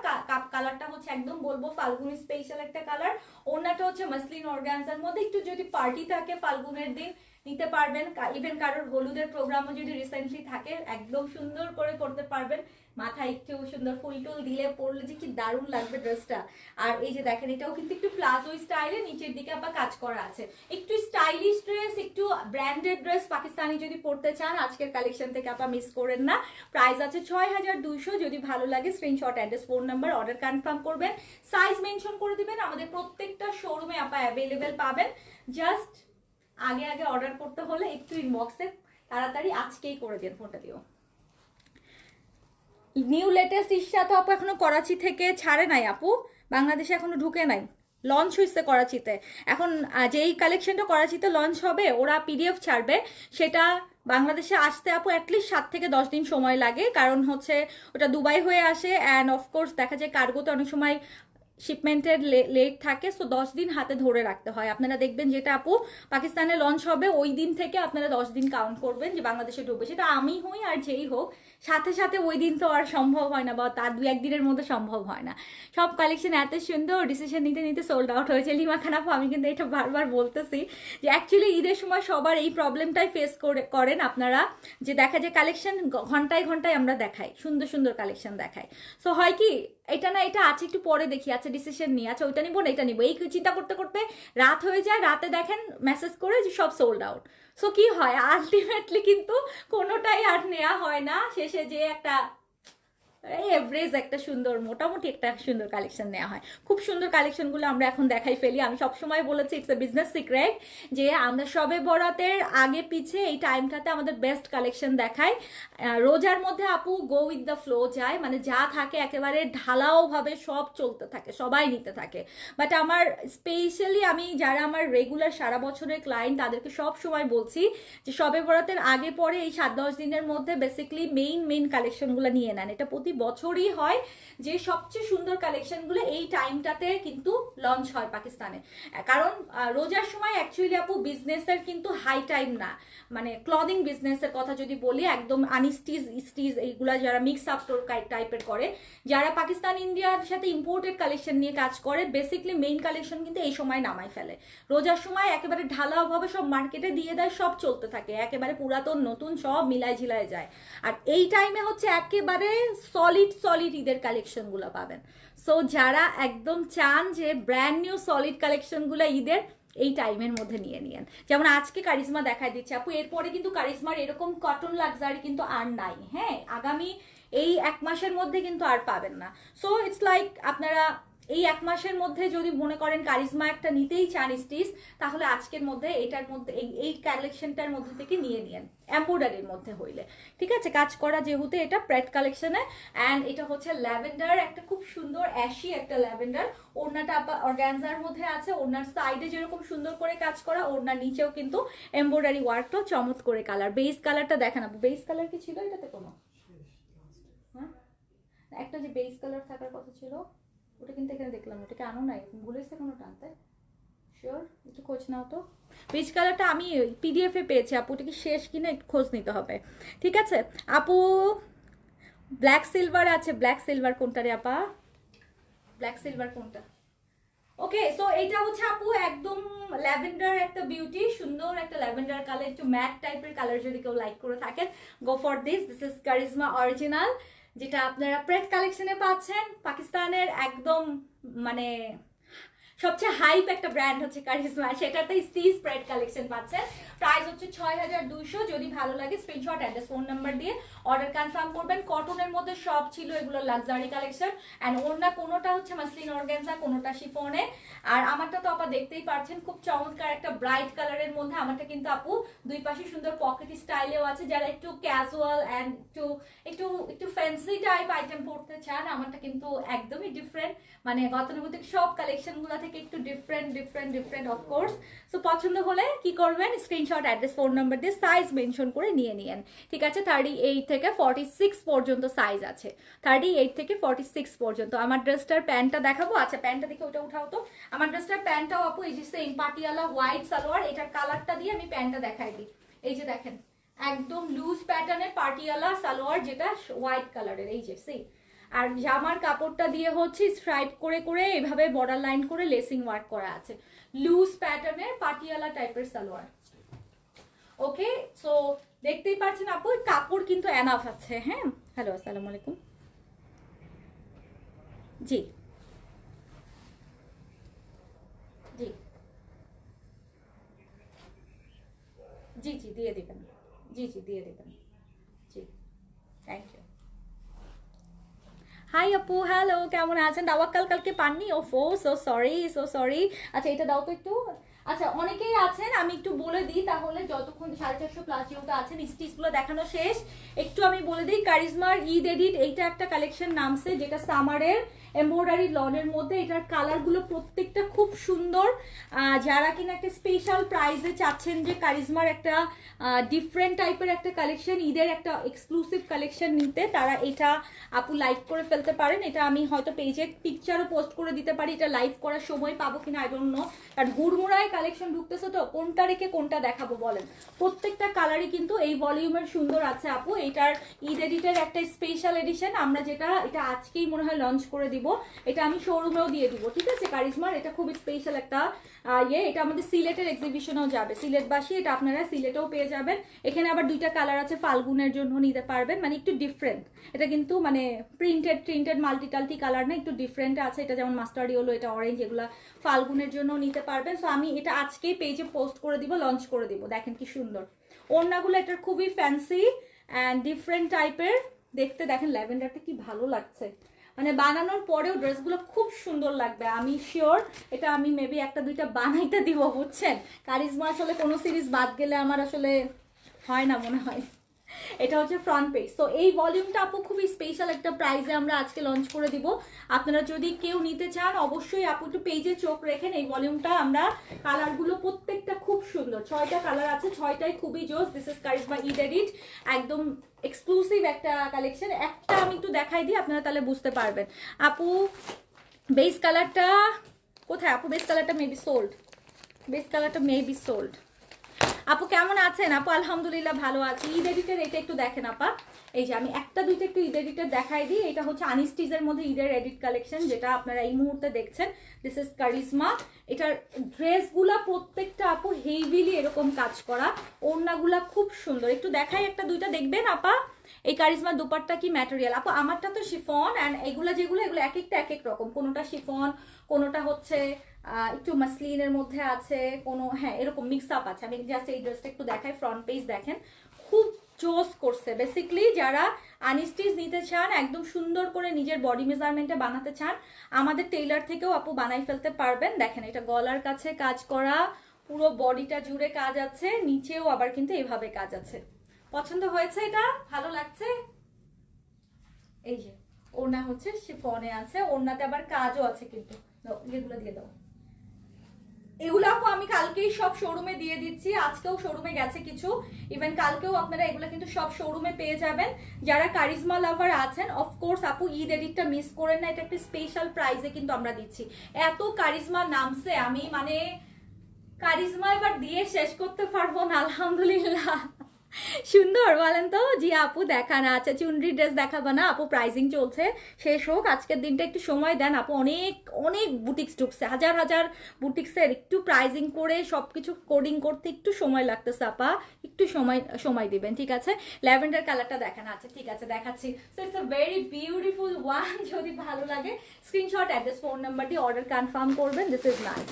Speaker 2: কালারটা হচ্ছে একদম বলবো ফাল্গুনি স্পেশাল একটা কালার। ওড়নাটা হচ্ছে মাসলিন অর্গানজার মধ্যে, একটু যদি পার্টি থাকে ফাল্গুনের দিন নিতে পারবেন, ইভেন কারোর হলুদের প্রোগ্রামও যদি রিসেন্টলি থাকে একদম সুন্দর করে করতে পারবেন। মাথায় একটু সুন্দর ফুল টুল দিলে পরলে যে কি দারুণ লাগবে ড্রেসটা। আর এই যে দেখেন এটাও কিন্তু একটু প্লাজো স্টাইলে নিচের দিকে আবার কাজ করা আছে। একটু স্টাইলিশ ড্রেস, একটু ব্র্যান্ডেড ড্রেস পাকিস্তানি যদি পড়তে চান আজকের কালেকশন থেকে আপা মিস করেন না। প্রাইস আছে 6200। যদি ভালো লাগে screenshot, address, phone number, order confirm করবেন, সাইজ মেনশন করে দিবেন। আমাদের প্রত্যেকটা শোরুমে আপা অ্যাভেলেবেল পাবেন। জাস্ট আগে আগে অর্ডার করতে হলে একটু ইনবক্সে তাড়াতাড়ি আজকেই করে দিন, ফোনটা দিও। নিউ লেটেস্ট ইশা তো আপু এখনো করাচি থেকে ছাড়ে নাই আপু, বাংলাদেশে এখনো ঢুকে নাই, লঞ্চ হয়েছে করাচিতে। এখন যেই কালেকশনটা করাচিতে লঞ্চ হবে ওরা পিডিএফ ছাড়বে, সেটা বাংলাদেশে আসতে আপু অ্যাটলিস্ট 7 থেকে 10 দিন সময় লাগে, কারণ হচ্ছে ওটা দুবাই হয়ে আসে। অ্যান্ড অফকোর্স দেখা যায় কার্গোতে অনেক সময় শিপমেন্টের লেট থাকে, সো 10 দিন হাতে ধরে রাখতে হয়। আপনারা দেখবেন যেটা আপু পাকিস্তানে লঞ্চ হবে ওই দিন থেকে আপনারা 10 দিন কাউন্ট করবেন যে বাংলাদেশে ঢুকবে, সেটা আমি হই আর যেই হোক। সাথে সাথে ওই দিন তো আর সম্ভব হয় না, বা তার 2-1 দিনের মধ্যে সম্ভব হয় না। সব কালেকশন এত সুন্দর, ডিসিশন নিতে নিতে সোল্ড আউট হয়েছে। লিমা খান আপু আমি কিন্তু এটা বারবার বলতেছি যে অ্যাকচুয়ালি ঈদের সময় সবার এই প্রবলেমটাই ফেস করেন আপনারা, যে দেখা যায় কালেকশন ঘন্টায় ঘন্টায় আমরা দেখাই, সুন্দর সুন্দর কালেকশন দেখাই। সো হয় কি এটা না এটা আছে একটু পরে দেখি, আচ্ছা ডিসিশন নিয়ে, আচ্ছা ওইটা নিবো না এটা নিবো, এই চিন্তা করতে করতে রাত হয়ে যায়। রাতে দেখেন মেসেজ করে যে সব সোল্ড আউট। সো কি হয় আলটিমেটলি কিন্তু কোনোটাই আর নেওয়া হয় না, শেষে যে একটা এভারেজ একটা সুন্দর মোটামুটি একটা সুন্দর কালেকশন নেওয়া হয়। খুব সুন্দর কালেকশনগুলো আমরা এখন দেখাই ফেলি। আমি সবসময় বলেছি ইটস এ বিজনেস সিক্রেট যে আমরা সবে বরাতের আগে পিছে এই টাইমটাতে আমাদের বেস্ট কালেকশন দেখাই। রোজার মধ্যে আপু গো উইথ দ্য ফ্লো যায়, মানে যা থাকে একেবারে ঢালাও ভাবে সব চলতে থাকে, সবাই নিতে থাকে। বাট আমার স্পেশালি আমি যারা আমার রেগুলার সারা বছরের ক্লায়েন্ট তাদেরকে সব সময় বলছি যে সবে বরাতের আগে পরে এই 7-10 দিনের মধ্যে বেসিক্যালি মেইন কালেকশনগুলো নিয়ে নেন। এটা প্রতি বছরই হয় যে সবচেয়ে সুন্দর কালেকশনগুলো এই টাইমটাতে কিন্তু লঞ্চ হয় পাকিস্তানে। কারণ রোজার সময় অ্যাকচুয়ালি আপু বিজনেসের কিন্তু হাই টাইম না, মানে ক্লদিং বিজনেসের কথা যদি বলি একদম আনস্টিচ এইগুলা যারা মিক্স আপ টোর টাইপের করে, যারা পাকিস্তান ইন্ডিয়ার সাথে ইম্পোর্টেড কালেকশন নিয়ে কাজ করে, বেসিক্যালি মেইন কালেকশন কিন্তু এই সময় নামাই ফেলে। রোজার সময় একেবারে ঢালাও ভাবে সব মার্কেটে দিয়ে দেয়, সব চলতে থাকে, একেবারে পুরাতন নতুন সব মিলাই ঝিলায় যায়। আর এই টাইমে হচ্ছে একেবারে সলিড ঈদের কালেকশন গুলো পাবেন। সো যারা একদম চান যে ব্র্যান্ড নিউ সলিড কালেকশন গুলো ঈদের এই টাইমের মধ্যে নিয়ে নিয়েন। যেমন আজকে কারিজমা দেখায় দিচ্ছে আপু, এরপরে কিন্তু কারিজমার এরকম কটন লাক্সারি কিন্তু আর নাই। হ্যাঁ, আগামী এই 1 মাসের মধ্যে কিন্তু আর পাবেন না। সো ইটস লাইক আপনারা এই 1 মাসের মধ্যে যদি মনে করেন কারিজমা একটা নিতেই চান স্টিচ, তাহলে আজকের মধ্যে এটার মধ্যে এই কালেকশনটার মধ্যে থেকে নিয়ে নিয়েন, এমব্রয়ডারির মধ্যে হইলে ঠিক আছে। কাজ করা যেহেতু এটা প্রেট কালেকশনে। অ্যান্ড এটা হচ্ছে ল্যাভেন্ডার, একটা খুব সুন্দর অ্যাশি একটা ল্যাভেন্ডার। ওড়নাটা অর্গানজার মধ্যে আছে, ওড়নার সাইডে যেরকম সুন্দর করে কাজ করা, ওড়নার নিচেও কিন্তু এমব্রয়ডারি ওয়ার্কটাও চমৎ করে কালার। বেস কালারটা দেখেন আপু, বেস কালার কি ছিল এটাতে কোনো? হ্যাঁ, একটা যে বেস কালার থাকার কথা ছিল ওটা কিন্তু এখানে দেখলাম, ওটাকে আনো নাই, ভুলেছে কোনো টানতে? শিওর একটু খোঁজ নাও তো। বেজ কালারটা আমি পিডিএফ এ পেয়েছি আপু, ওটা কি শেষ কিনা একটু খোঁজ নিতে হবে। ঠিক আছে আপু, ব্ল্যাক সিলভার আছে, ব্ল্যাক সিলভার কোনটা রে আপা? ব্ল্যাক সিলভার কোনটা? ওকে, সো এইটা হচ্ছে আপু একদম ল্যাভেন্ডার একটা বিউটি, সুন্দর একটা ল্যাভেন্ডার কালার, একটু ম্যাট টাইপের কালার যদি কেউ লাইক করে থাকেন, go for this is charisma original, যেটা আপনারা প্রেট কালেকশনে পাচ্ছেন। পাকিস্তানের একদম মানে সবচেয়ে হাইপ একটা ব্র্যান্ড হচ্ছে কারিজমা, সেটাতে স্টিচ স্প্রেড কালেকশন পাচ্ছেন। প্রাইস হচ্ছে 6200। যদি ভালো লাগে স্ক্রিনশট, অ্যাড্রেস, ফোন নাম্বার দিয়ে অর্ডার কনফার্ম করবেন। কটনের মধ্যে সব ছিল এগুলো লাক্সারি কালেকশন। অ্যান্ড ওড়না কোনোটা হচ্ছে মাসলিন অর্গানজা, কোনোটা শিফনে। আর আমারটা তো আপা দেখতেই পাচ্ছেন খুব চমৎকার একটা ব্রাইট কালারের মধ্যে। আমারটা কিন্তু আপু দুই পাশে সুন্দর পকেট স্টাইলেও আছে, যারা একটু ক্যাজুয়াল অ্যান্ড একটু ফ্যান্সি টাইপ আইটেম পড়তে চান, আমারটা কিন্তু একদমই ডিফারেন্ট। মানে গতানুগতিক সব কালেকশন গুলা থেকে থেকে একটু ডিফারেন্ট অফকোর্স। সো পছন্দ হলে কি করবেন, স্ক্রিনশট, অ্যাড্রেস, ফোন নাম্বার দিয়ে সাইজ মেনশন করে নিয়ে নিয়েন, ঠিক আছে। 38 থেকে 46 পর্যন্ত সাইজ আছে, 38 থেকে 46 পর্যন্ত। আমার ড্রেসটার প্যান্টটা দেখাবো। আচ্ছা প্যান্টটা দেখে ওটা উঠাও তো। আমার ড্রেসটার প্যান্টটাও আপু এই যে সেম পাটিয়ালা হোয়াইট সালোয়ার, এটার কালারটা দিয়ে আমি প্যান্টটা দেখাই দিই। এই যে দেখেন একদম লুজ প্যাটার্নের পাটিয়ালা সালোয়ার, যেটা হোয়াইট কালারের, এই যে সেই। আর জামার কাপড়টা দিয়ে হচ্ছে স্ট্রাইপ করে করে এভাবে বর্ডার লাইন করে লেসিং ওয়ার্ক করা আছে, লুজ প্যাটার্নের পাটিয়ালা টাইপের সালোয়ার। ওকে, সো দেখতেই পাচ্ছেন আপু কাপড় কিন্তু এনাফ আছে। হ্যাঁ, হ্যালো আসসালামু আলাইকুম। জি জি জি জি দিয়ে দিবেন, জি জি দিয়ে দিবেন, জি থ্যাংক ইউ। হাই আপু, হ্যালো, কেমন আছেন? তাওয়াক্কাল কালকে পাননি? ওফো, সো সরি। আচ্ছা এটা দাও তো একটু। আচ্ছা অনেকেই আছেন, আমি একটু বলে দিই তাহলে, যতক্ষণ 450 প্লাস যেহেতু আছেন, স্টিচগুলো দেখানো শেষ, একটু আমি বলে দিই। কারিজমার ঈদ এডিট এইটা একটা কালেকশন নামছে, যেটা সামারের এমব্রয়ডারি লনের মধ্যে। এটার কালারগুলো প্রত্যেকটা খুব সুন্দর। যারা কিনা একটা স্পেশাল প্রাইসে চাচ্ছেন যে কারিজমার একটা ডিফারেন্ট টাইপের একটা কালেকশন, ঈদের একটা এক্সক্লুসিভ কালেকশন নিতে, তারা এটা আপু লাইক করে ফেলতে পারেন। এটা আমি হয়তো পেজে পিকচারও পোস্ট করে দিতে পারি, এটা লাইভ করার সময় পাবো কিনা আই ডোন্ট নো, কারণ হুড়মুড়ায় কালেকশন ঢুকতেছে তো কোনটা রেখে কোনটা দেখাবো বলেন। প্রত্যেকটা কালারই কিন্তু এই ভলিউমের সুন্দর আছে আপু। এটার ঈদ এডিটের একটা স্পেশাল এডিশন আমরা, যেটা এটা আজকেই মনে হয় লঞ্চ করে দিব, এটা আমি শোরুমেও দিয়ে দিব, ঠিক আছে। কারিজমার এটা খুব স্পেশাল একটা এটা আমাদের সিলেটের এক্সিবিশনেও যাবে, সিলেটবাসী, এটা আপনারা সিলেটেও পেয়ে যাবেন। এখানে আবার দুইটা কালার আছে, ফাল্গুনের জন্য নিতে পারবেন, মানে একটু ডিফারেন্ট। এটা কিন্তু মানে প্রিন্টেড মাল্টি কালার না, একটু ডিফারেন্ট আছে। এটা যেমন মাস্টার্ড ইয়েলো, এটা অরেঞ্জ, এগুলা ফাল্গুনের জন্য নিতে পারবেন। সো আমি এটা আজকেই পেজে পোস্ট করে দিব, লঞ্চ করে দিব। দেখেন কি সুন্দর ওড়নাগুলো, এটার খুবই ফ্যান্সি অ্যান্ড ডিফারেন্ট টাইপের দেখতে। দেখেন ল্যাভেন্ডারটা কি ভালো লাগছে, মানে বানানোর পরেও ড্রেসগুলো খুব সুন্দর লাগবে, আমি শিওর। এটা আমি মেবি একটা দুইটা বানাইতে দিব, বুঝছেন। কারিজমা আসলে কোনো সিরিজ বাদ গেলে আমার আসলে হয় না মনে হয়। এটা হচ্ছে ফ্রন্ট পেজ। তো এই ভলিউমটা আপু খুবই স্পেশাল একটা প্রাইসে আমরা আজকে লঞ্চ করে দিব। আপনারা যদি কেউ নিতে চান অবশ্যই আপু একটু পেজে চোখ রেখেন। এই ভলিউমটা আমরা কালারগুলো প্রত্যেকটা খুব সুন্দর, 6টা কালার আছে, 6টাই খুবই জোস। This is charisma Eid edit, একদম এক্সক্লুসিভ একটা কালেকশন। একটা আমি একটু দেখাই দিই, আপনারা তাহলে বুঝতে পারবেন। আপু বেস কালারটা কোথায়? আপু বেস কালারটা মেবি সোল্ড, বেস কালারটা মেবি সোল্ড। আপু কেমন আছেন? আপু আলহামদুলিল্লাহ ভালো আছি। ঈদ এডিটের এটা একটু দেখেন আপা, এই যে আমি একটা দুইটা একটু ঈদ এডিটের দেখাই দিই। এটা হচ্ছে আনিস্টিজের মধ্যে ঈদের এডিট কালেকশন, যেটা আপনারা এই মুহূর্তে দেখছেন। This is charisma. এটার ড্রেসগুলা প্রত্যেকটা আপু হেভিলি এরকম কাজ করা, ওড়নাগুলা খুব সুন্দর। একটু দেখাই একটা দুইটা, দেখবেন আপা। এই কারিজমা দুপাট্টা কি ম্যাটেরিয়াল আপু? আমারটা তো শিফন, অ্যান্ড এগুলো যেগুলো এগুলো এক একটা এক এক রকম, কোনোটা শিফন, কোনোটা হচ্ছে একটু মাসলিনের মধ্যে আছে, কোনো হ্যাঁ এরকম মিক্স আপ আছে। আমি জাস্ট এই ড্রেসটা একটু দেখাই, ফ্রন্ট পেজ দেখেন, খুব জোস করছে। বেসিক্যালি যারা আনস্টিচ নিতে চান, একদম সুন্দর করে নিজের বডি মেজারমেন্টে বানাতে চান, আমাদের টেইলার থেকেও আপু বানাই ফেলতে পারবেন। দেখেন এটা গলার কাছে কাজ করা, পুরো বডিটা জুড়ে কাজ আছে, নিচেও আবার কিন্তু এইভাবে কাজ আছে। পছন্দ হয়েছে? এটা ভালো লাগছে? এই যে ওড়না হচ্ছে শিফনে আছে, ওড়নাতে আবার কাজও আছে কিন্তু। এগুলো দিয়ে দাও। এগুলো আপু আমি কালকেই সব শোরুমে দিয়ে দিচ্ছি, আজকেও শোরুমে গেছে কিছু, ইভেন কালকেও আপনারা এগুলো কিন্তু সব শোরুমে পেয়ে যাবেন। যারা কারিজমা লাভার আছেন অফকোর্স আপু ঈদ এডিটটা মিস করেন না, এটা একটা স্পেশাল প্রাইসে কিন্তু আমরা দিচ্ছি। এত কারিজমা নামছে, আমি মানে কারিজমা এবার দিয়ে শেষ করতে পারবো না আলহামদুলিল্লাহ। সুন্দর বলেন তো? জি আপু দেখান। আচ্ছা চুনরি ড্রেস দেখাবো না আপু, প্রাইজিং চলছে, শেষ হোক আজকের দিনটা, একটু সময় দেন আপু। অনেক অনেক বুটিক্স ঢুকছে, হাজার হাজার বুটিক্সের, একটু প্রাইজিং করে সবকিছু কোডিং করতে একটু সময় লাগতেছে আপা, একটু সময় দিবেন, ঠিক আছে। ল্যাভেন্ডার কালারটা দেখান। আচ্ছা ঠিক আছে দেখাচ্ছি। So it's a very beautiful one. যদি ভালো লাগে স্ক্রিনশট, অ্যাড্রেস, ফোন নাম্বার দিয়ে অর্ডার কনফার্ম করবেন। This is nice,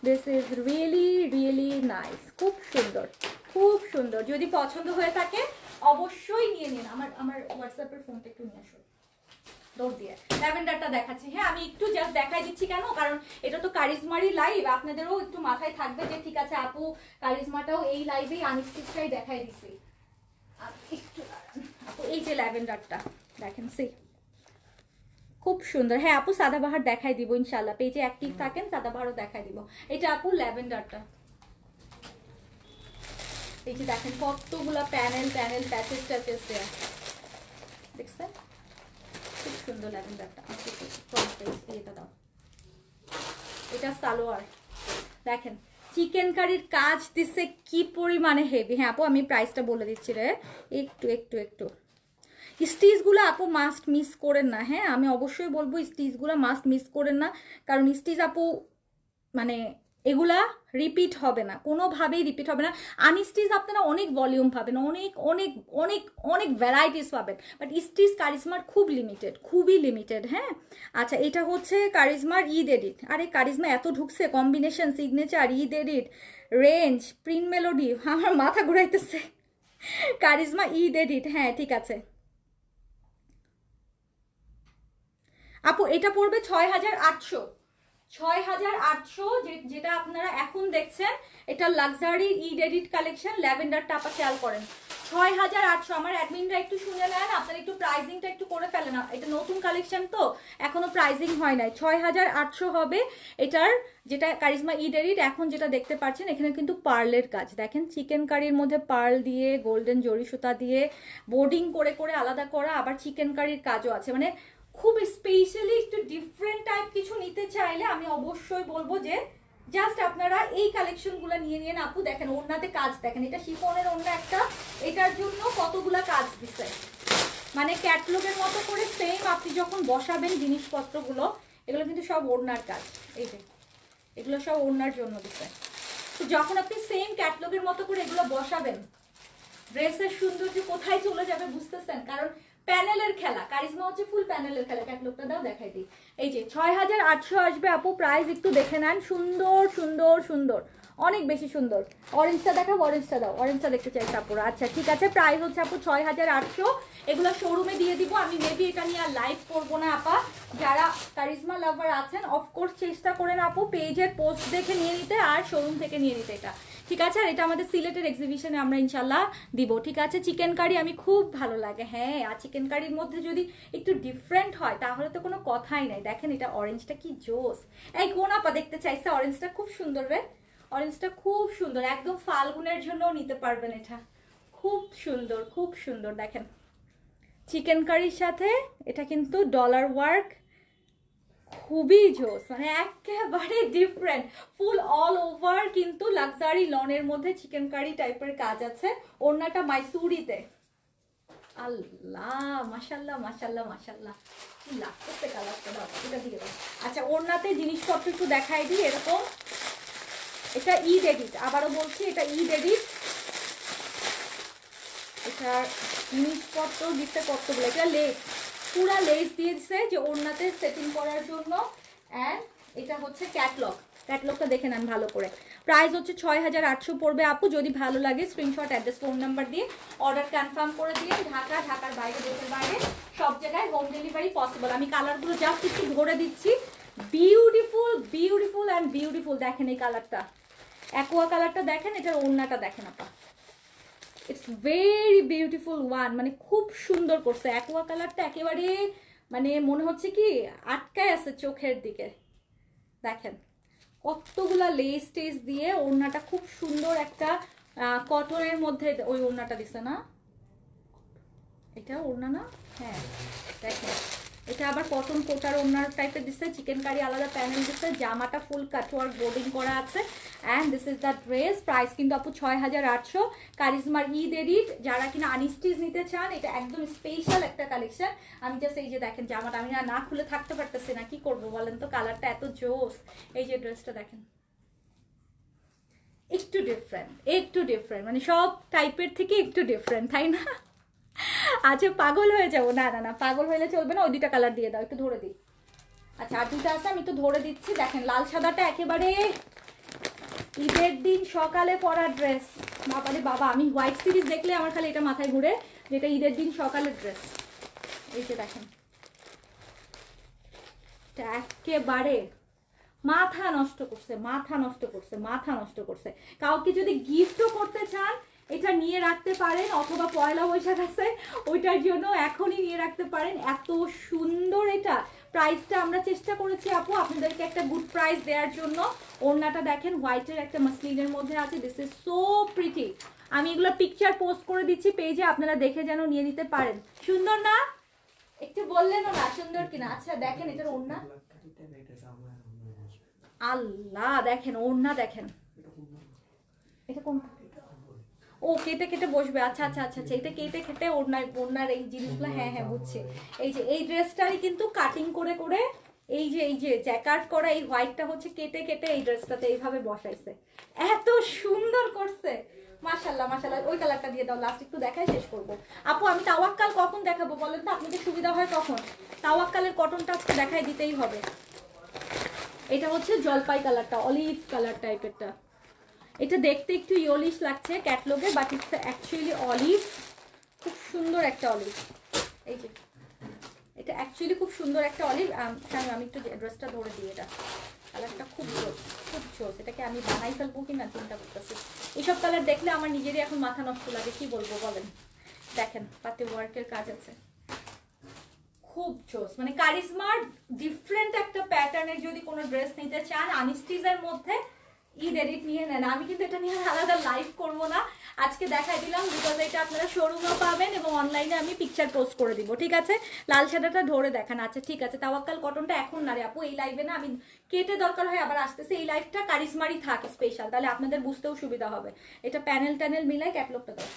Speaker 2: this is really nice, খুব সুন্দর খুব সুন্দর। যদি পছন্দ হয়ে থাকে অবশ্যই নিয়ে নিন। আমার হোয়াটসঅ্যাপের ফোনটা একটু নিয়ে আসো, দৌড় দিয়ে ল্যাভেন্ডারটা দেখাচ্ছি। হ্যাঁ আমি একটু জাস্ট দেখাই দিচ্ছি, কেন কারণ এটা তো কারিজমারই লাইভ, আপনাদেরও একটু মাথায় থাকবে যে ঠিক আছে আপু কারিজমাটাও এই লাইভেই আনস্টিচটাই দেখাই দিচ্ছি। একটু আপু এই যে ল্যাভেন্ডারটা দেখেন, সি খুব সুন্দর। হ্যাঁ আপু সাদাবাহার দেখাই দিব ইনশাল্লাহ, পেজে অ্যাক্টিভ থাকেন, সাদাবাহারও দেখাই দিব। এটা আপু ল্যাভেন্ডারটা, এই যে দেখেন কতগুলা প্যানেল প্যানেল প্যাচেস ট্যাচেস দেয়া, দেখছেন খুব সুন্দর ল্যাভেন্ডারটা। এটা দাও, এটা সালোয়ার দেখেন চিকেন কারির কাজ দিচ্ছে কি পরিমাণে হেভি। হ্যাঁ আপু আমি প্রাইসটা বলে দিচ্ছি রে, একটু একটু একটু স্টিচগুলো আপু মাস্ট মিস করেন না। হ্যাঁ আমি অবশ্যই বলবো স্টিচগুলো মাস্ট মিস করেন না, কারণ স্টিচ আপু মানে এগুলা রিপিট হবে না, কোনোভাবেই রিপিট হবে না। আনস্টিচ আপনারা অনেক ভলিউম পাবেন, অনেক অনেক অনেক অনেক ভ্যারাইটিস পাবেন, বাট স্টিচ কারিজমার খুব লিমিটেড, খুবই লিমিটেড। হ্যাঁ আচ্ছা এটা হচ্ছে কারিজমার ঈদ এডিট। আরে কারিজমা এত ঢুকছে combination, signature, Eid edit, range, print melody, আমার মাথা ঘুরাইতেছে। কারিজমা ঈদ এডিট, হ্যাঁ ঠিক আছে আপু। এটা পড়বে ৬,৮০০, ৬,৮০০, যেটা আপনারা এখন দেখছেন এটা luxury Eid edit collection, lavender টাপা খেয়াল করেন ৬,৮০০। আমার অ্যাডমিনরা একটু শুনে নেন, আপনারা একটু প্রাইজিংটা একটু করে ফেলেন, এটা নতুন কালেকশন তো এখনো প্রাইজিং হয় নাই। ৬,৮০০ হবে এটার, যেটা কারিজমা ঈদ এডিট। এখন যেটা দেখতে পাচ্ছেন এখানে কিন্তু পার্লের কাজ দেখেন, চিকেন কারির মধ্যে পার্ল দিয়ে গোল্ডেন জরি সুতা দিয়ে বোর্ডিং করে করে আলাদা করা, আবার চিকেন কারির কাজও আছে। মানে খুব স্পেশালি একটু ডিফারেন্ট টাইপ কিছু নিতে চাইলে আমি অবশ্যই বলবো যে জাস্ট আপনারা এই কালেকশনগুলো নিয়ে নিন আপু। দেখেন ওড়নাতে কাজ দেখেন, এটা শিফনের ওড়না একটা, এটার জন্য কতগুলা কাজ দিচ্ছে, মানে ক্যাটলগের মতো করে সেম আপনি যখন বসাবেন জিনিসপত্রগুলো, এগুলো কিন্তু সব ওড়নার কাজ, এই যে এগুলো সব ওড়নার জন্য দিচ্ছে। তো যখন আপনি সেম ক্যাটলগের মতো করে এগুলো বসাবেন, ড্রেসের সৌন্দর্য কোথায় চলে যাবে বুঝতেছেন, কারণ প্যানেলের খেলা, কারিজমা হচ্ছে ফুল প্যানেলের খেলা। ক্যাটলগটা দাও দেখাই দিই, এই যে ৬,৮০০ আসবে আপু। প্রাইস একটু দেখে নেন, সুন্দর সুন্দর সুন্দর, অনেক বেশি সুন্দর। অরেঞ্জটা দেখাও, অরেঞ্জটা দাও, অরেঞ্জটা দেখতে চাইছি আপুরা। আচ্ছা ঠিক আছে, প্রাইস হচ্ছে আপু ৬,৮০০। এগুলো শোরুমে দিয়ে দিব আমি, মেবি এটা নিয়ে আর লাইভ করবো না আপা। যারা কারিজমা লাভার আছেন অফকোর্স চেষ্টা করেন আপু পেজের পোস্ট দেখে নিয়ে নিতে, আর শোরুম থেকে নিয়ে নিতে এটা, ঠিক আছে। আর এটা আমাদের সিলেটের এক্সিবিশনে আমরা ইনশাল্লাহ দিব, ঠিক আছে। চিকেন কারি আমি খুব ভালো লাগে, হ্যাঁ। আর চিকেন কারির মধ্যে যদি একটু ডিফারেন্ট হয় তাহলে তো কোনো কথাই নাই। দেখেন এটা অরেঞ্জটা কি জোস, এই কোন আপা দেখতে চাইছে, অরেঞ্জটা খুব সুন্দর রে, অরেঞ্জটা খুব সুন্দর, একদম ফাল্গুনের জন্য নিতে পারবেন এটা, খুব সুন্দর খুব সুন্দর। দেখেন চিকেন কারির সাথে এটা কিন্তু ডলার ওয়ার্ক, খুবই জোস, মানে একেবারে ডিফারেন্ট, ফুল অল ওভার কিন্তু লাক্সারি লনের মধ্যে চিকেন কারি টাইপের কাজ আছে। ওড়নাটা মাইসুরিতে, আল্লাহ মাশাল্লাহ মাশাল্লাহ মাশাল্লাহ, কি লাগতেছে কালারটা, দাও এটা দিয়ে দাও। আচ্ছা ওড়নাতে জিনিসপত্র একটু দেখাই দিই, এরকম এটা ঈদ এডিট, আবারও বলছি এটা ঈদ এডিট। এটার জিনিসপত্র দিতে কতগুলো, এটা লেস, পুরা লেস দিয়ে দিচ্ছে যে ওড়নাতে সেটিং করার জন্য। অ্যান্ড এটা হচ্ছে ক্যাটলগ, ক্যাটলগটা দেখে নেন ভালো করে। প্রাইস হচ্ছে ৬,৮০০ পড়বে আপু। যদি ভালো লাগে স্ক্রিনশট, অ্যাড্রেস, ফোন নাম্বার দিয়ে অর্ডার কনফার্ম করে দিয়ে, ঢাকা, ঢাকার বাইরে, দেশের বাইরে সব জায়গায় হোম ডেলিভারি পসিবল। আমি কালারগুলো জাস্ট একটু ধরে দিচ্ছি, বিউটিফুল বিউটিফুল অ্যান্ড বিউটিফুল। দেখেন এই কালারটা, অ্যাকোয়া কালারটা দেখেন, এটার ওড়নাটা দেখেন আপা, ইটস ভেরি বিউটিফুল ওয়ান, মানে খুব সুন্দর করছে। অ্যাকোয়া কালারটা একেবারে মানে মনে হচ্ছে কি আটকায় আছে চোখের দিকে। দেখেন কতগুলা লেস টেস দিয়ে ওড়নাটা খুব সুন্দর একটা কটনের মধ্যে, ওই ওড়নাটা দিছে না, এটা ওড়না না, হ্যাঁ দেখেন এটা আবার কটন কোটার ওড়নার টাইপের দিচ্ছে, চিকেন কারি আলাদা প্যানেল দিচ্ছে, জামাটা ফুল কাটওয়ার্ক বোর্ডিং করা আছে। And this is the dress. Price কিন্তু আপু ৬,৮০০। কারিজমার ঈদ এডিট, যারা কিনা আনস্টিচ নিতে চান, এটা একদম স্পেশাল একটা কালেকশন। আমি জাস্ট এই যে দেখেন জামাটা আমি না খুলে থাকতে পারতেছি না, কি করবো বলেন তো, কালারটা এত জোস। এই যে ড্রেসটা দেখেন, একটু ডিফারেন্ট, একটু ডিফারেন্ট, মানে সব টাইপের থেকে একটু ডিফারেন্ট, তাই না? আচ্ছা পাগল হয়ে যাবো, না না না পাগল হইলে চলবে না, ওই দুইটা কালার দিয়ে দাও, একটু ধরে দিই। আচ্ছা আর দুইটা আছে আমি একটু ধরে দিচ্ছি। দেখেন লাল সাদাটা একেবারে ঈদের দিন সকালে পরার ড্রেস, বাবারে বাবা, আমি হোয়াইট সিরিজ দেখলে আমার খালি এটা মাথায় ঘুরে, যেটা ঈদের দিন সকালের ড্রেস। এই যে দেখেন একেবারে মাথা নষ্ট করছে, মাথা নষ্ট করছে, মাথা নষ্ট করছে। কাউকে যদি গিফটও করতে চান এটা নিয়ে রাখতে পারেন, অথবা পয়লা বৈশাখ আছে ওইটার জন্য এখনই নিয়ে রাখতে পারেন। এত সুন্দর এটা, প্রাইসটা আমরা চেষ্টা করেছি আপু আপনাদেরকে একটা গুড প্রাইস দেওয়ার জন্য। ওড়নাটা দেখেন হোয়াইটের একটা মাসলিনের মধ্যে আছে, দিস ইজ সো প্রিটি। আমি এগুলো পিকচার পোস্ট করে দিচ্ছি পেজে, আপনারা দেখে যেন নিয়ে নিতে পারেন। সুন্দর না? একটু বললেনও না সুন্দর কিনা। আচ্ছা দেখেন এটার ওড়না, আল্লাহ দেখেন ওড়না দেখেন, এটা কোন, ও কেটে কেটে বসবে, আচ্ছা আচ্ছা আচ্ছা আচ্ছা, এটা কেটে কেটে ওড়নার এই জিনিসগুলো, হ্যাঁ হ্যাঁ বুঝছি। এই যে এই ড্রেসটারই কিন্তু কাটিং করে করে এই যে জ্যাকার্ড করা এই হোয়াইটটা হচ্ছে কেটে কেটে এই ড্রেসটাতে এইভাবে বসাইছে, এত সুন্দর করছে মাশাআল্লাহ মাশাআল্লাহ। ওই কালারটা দিয়ে দাও, লাস্ট একটু দেখায় শেষ করবো। আপু আমি তাওয়াক্কাল কখন দেখাবো বলেন তো, আপনাদের সুবিধা হয় কখন? তাওয়াক্কালের কটনটা আজকে দেখাই দিতেই হবে। এটা হচ্ছে জলপাই কালারটা, অলিভ কালার টাইপেরটা। এটা দেখতে একটু ইয়োলিশ লাগছে ক্যাটলগে, বাট ইটস অ্যাকচুয়ালি অলিভ, খুব সুন্দর একটা অলিভ। এই যে এটা অ্যাকচুয়ালি খুব সুন্দর একটা অলিভ। আমি একটু ড্রেসটা ধরে দিই, এটা কালারটা খুব জোস, খুব জোস। এটাকে আমি বানাই ফেলবো কিনা চিন্তা করতেছি। এইসব কালার দেখলে আমার নিজেরই এখন মাথা নষ্ট লাগে, কি বলবো বলেন। দেখেন পাতে ওয়ার্কের কাজ আছে, খুব জোস। মানে কারিজমার ডিফারেন্ট একটা প্যাটার্নের যদি কোনো ড্রেস নিতে চান আনস্টিজের মধ্যে, ঈদ এডিট নিয়ে নেন। আমি কিন্তু এটা নিয়ে আলাদা লাইভ করবো না, আজকে দেখাই দিলাম, বিকজ এটা আপনারা শোরুমেও পাবেন এবং অনলাইনে আমি পিকচার পোস্ট করে দিব, ঠিক আছে? লাল সাদাটা ধরে দেখান, আচ্ছা ঠিক আছে। তাওয়াক্কাল কটনটা এখন না রে আপু, এই লাইভে না, আমি কেটে দরকার হয় আবার আসতেছে। এই লাইভটা কারিজমারই থাকে স্পেশাল, তাহলে আপনাদের বুঝতেও সুবিধা হবে। এটা প্যানেল ট্যানেল মিলাই ক্যাটলগটা দাও,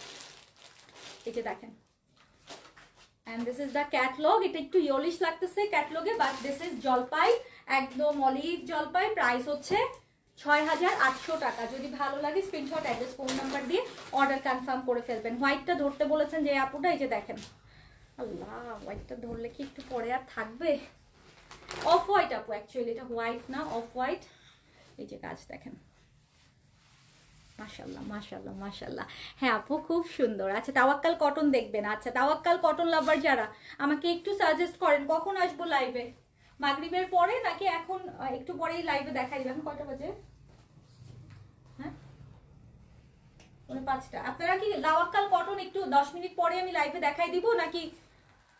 Speaker 2: এই যে দেখেন, and this is the catalog. এটা একটু ইয়োলিশ লাগতেছে ক্যাটলগে, বাট দিস ইজ জলপাই, একদম অলিভ জলপাই। প্রাইস হচ্ছে ৬,৮০০ টাকা। যদি ভালো লাগে স্ক্রিনশট, অ্যাড্রেস, ফোন নাম্বার দিয়ে অর্ডার কনফার্ম করে ফেলবেন। হোয়াইটটা ধরতে বলেছেন যে আপুটা, এই যে দেখেন, আল্লাহ হোয়াইটটা ধরলে কি একটু পরে আর থাকবে? অফ হোয়াইট আপু, অ্যাকচুয়ালি এটা হোয়াইট না, অফ হোয়াইট। এই যে কাজ দেখেন, মাশাআল্লাহ মাশাআল্লাহ মাশাআল্লাহ। হ্যাঁ আপু খুব সুন্দর। আচ্ছা তাওয়াক্কাল কটন দেখবেন। আচ্ছা তাওয়াক্কাল কটন লাভার যারা, আমাকে একটু সাজেস্ট করেন কখন আসবো লাইভে, মাগরিবের পরে নাকি এখন একটু পরেই লাইভে দেখাই দিবেন? এখন কয়টা বাজে? হ্যাঁ 5টা। আপনারা কি তাওয়াক্কাল কটন একটু 10 মিনিট পরে আমি লাইভে দেখাই দিব নাকি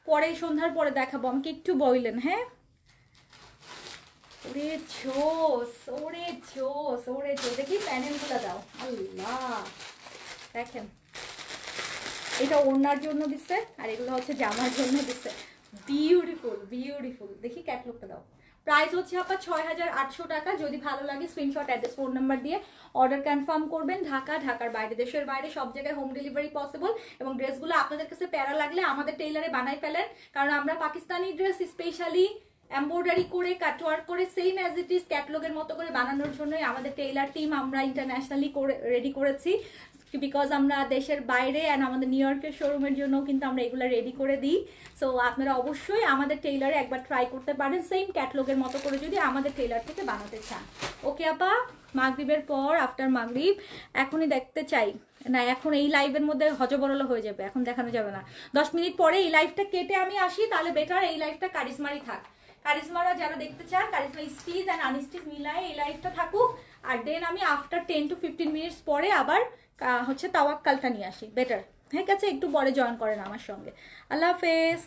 Speaker 2: পরে সন্ধ্যার পরে দেখাবো? আমাকে একটু বললেন। হ্যাঁ ওরে জোস, ওরে জোস, ওরে জোস। দেখি প্যানেলগুলো দাও, আল্লাহ দেখেন, এটা ওড়নার জন্য দিচ্ছে আর এগুলো হচ্ছে জামার জন্য দিচ্ছে। Beautiful beautiful. দেখি ক্যাটলগটা দাও। প্রাইস হচ্ছে আপনার ৬,৮০০ টাকা। যদি ভালো লাগে স্ক্রিনশট, অ্যাড্রেস, ফোন নাম্বার দিয়ে অর্ডার কনফার্ম করবেন। ঢাকা, ঢাকার বাইরে, দেশের বাইরে সব জায়গায় হোম ডেলিভারি পসিবল। এবং ড্রেসগুলো আপনাদের কাছে প্যারা লাগলে আমাদের টেইলারে বানাই ফেলেন, কারণ আমরা পাকিস্তানি ড্রেস স্পেশালি এমব্রয়ডারি করে কাটওয়ার্ক করে সেম অ্যাজ ইট ইজ ক্যাটলগের মতো করে বানানোর জন্যই আমাদের টেইলার টিম আমরা ইন্টারন্যাশনালি করে রেডি করেছি, বিকজ আমরা দেশের বাইরে অ্যান্ড আমাদের নিউ ইয়র্কের শোরুমের জন্য কিন্তু আমরা এগুলো রেডি করে দিই। সো আপনারা অবশ্যই আমাদের টেইলারে একবার ট্রাই করতে পারেন, সেম ক্যাটলগের মতো করে যদি আমাদের টেইলার থেকে বানাতে চান। ওকে আপা, মাগরিবের পর, আফটার মাগরিব, এখনই দেখতে চাই না, এখন এই লাইভের মধ্যে হজবরল হয়ে যাবে, এখন দেখানো যাবে না। 10 মিনিট পরে এই লাইভটা কেটে আমি আসি, তাহলে বেটার এই লাইভটা কারিজমারই থাক। কারিজমারা যারা দেখতে চান, কারিজমা স্টিচ অ্যান্ড আনস্টিচ মিলায় এই লাইভটা থাকুক। আর দেন আমি আফটার 10 to 15 মিনিটস পরে আবার হচ্ছে তাওয়াক্কালটা নিয়ে আসি, বেটার। ঠিক আছে, একটু পরে জয়েন করেন আমার সঙ্গে। আল্লাহ হাফেজ।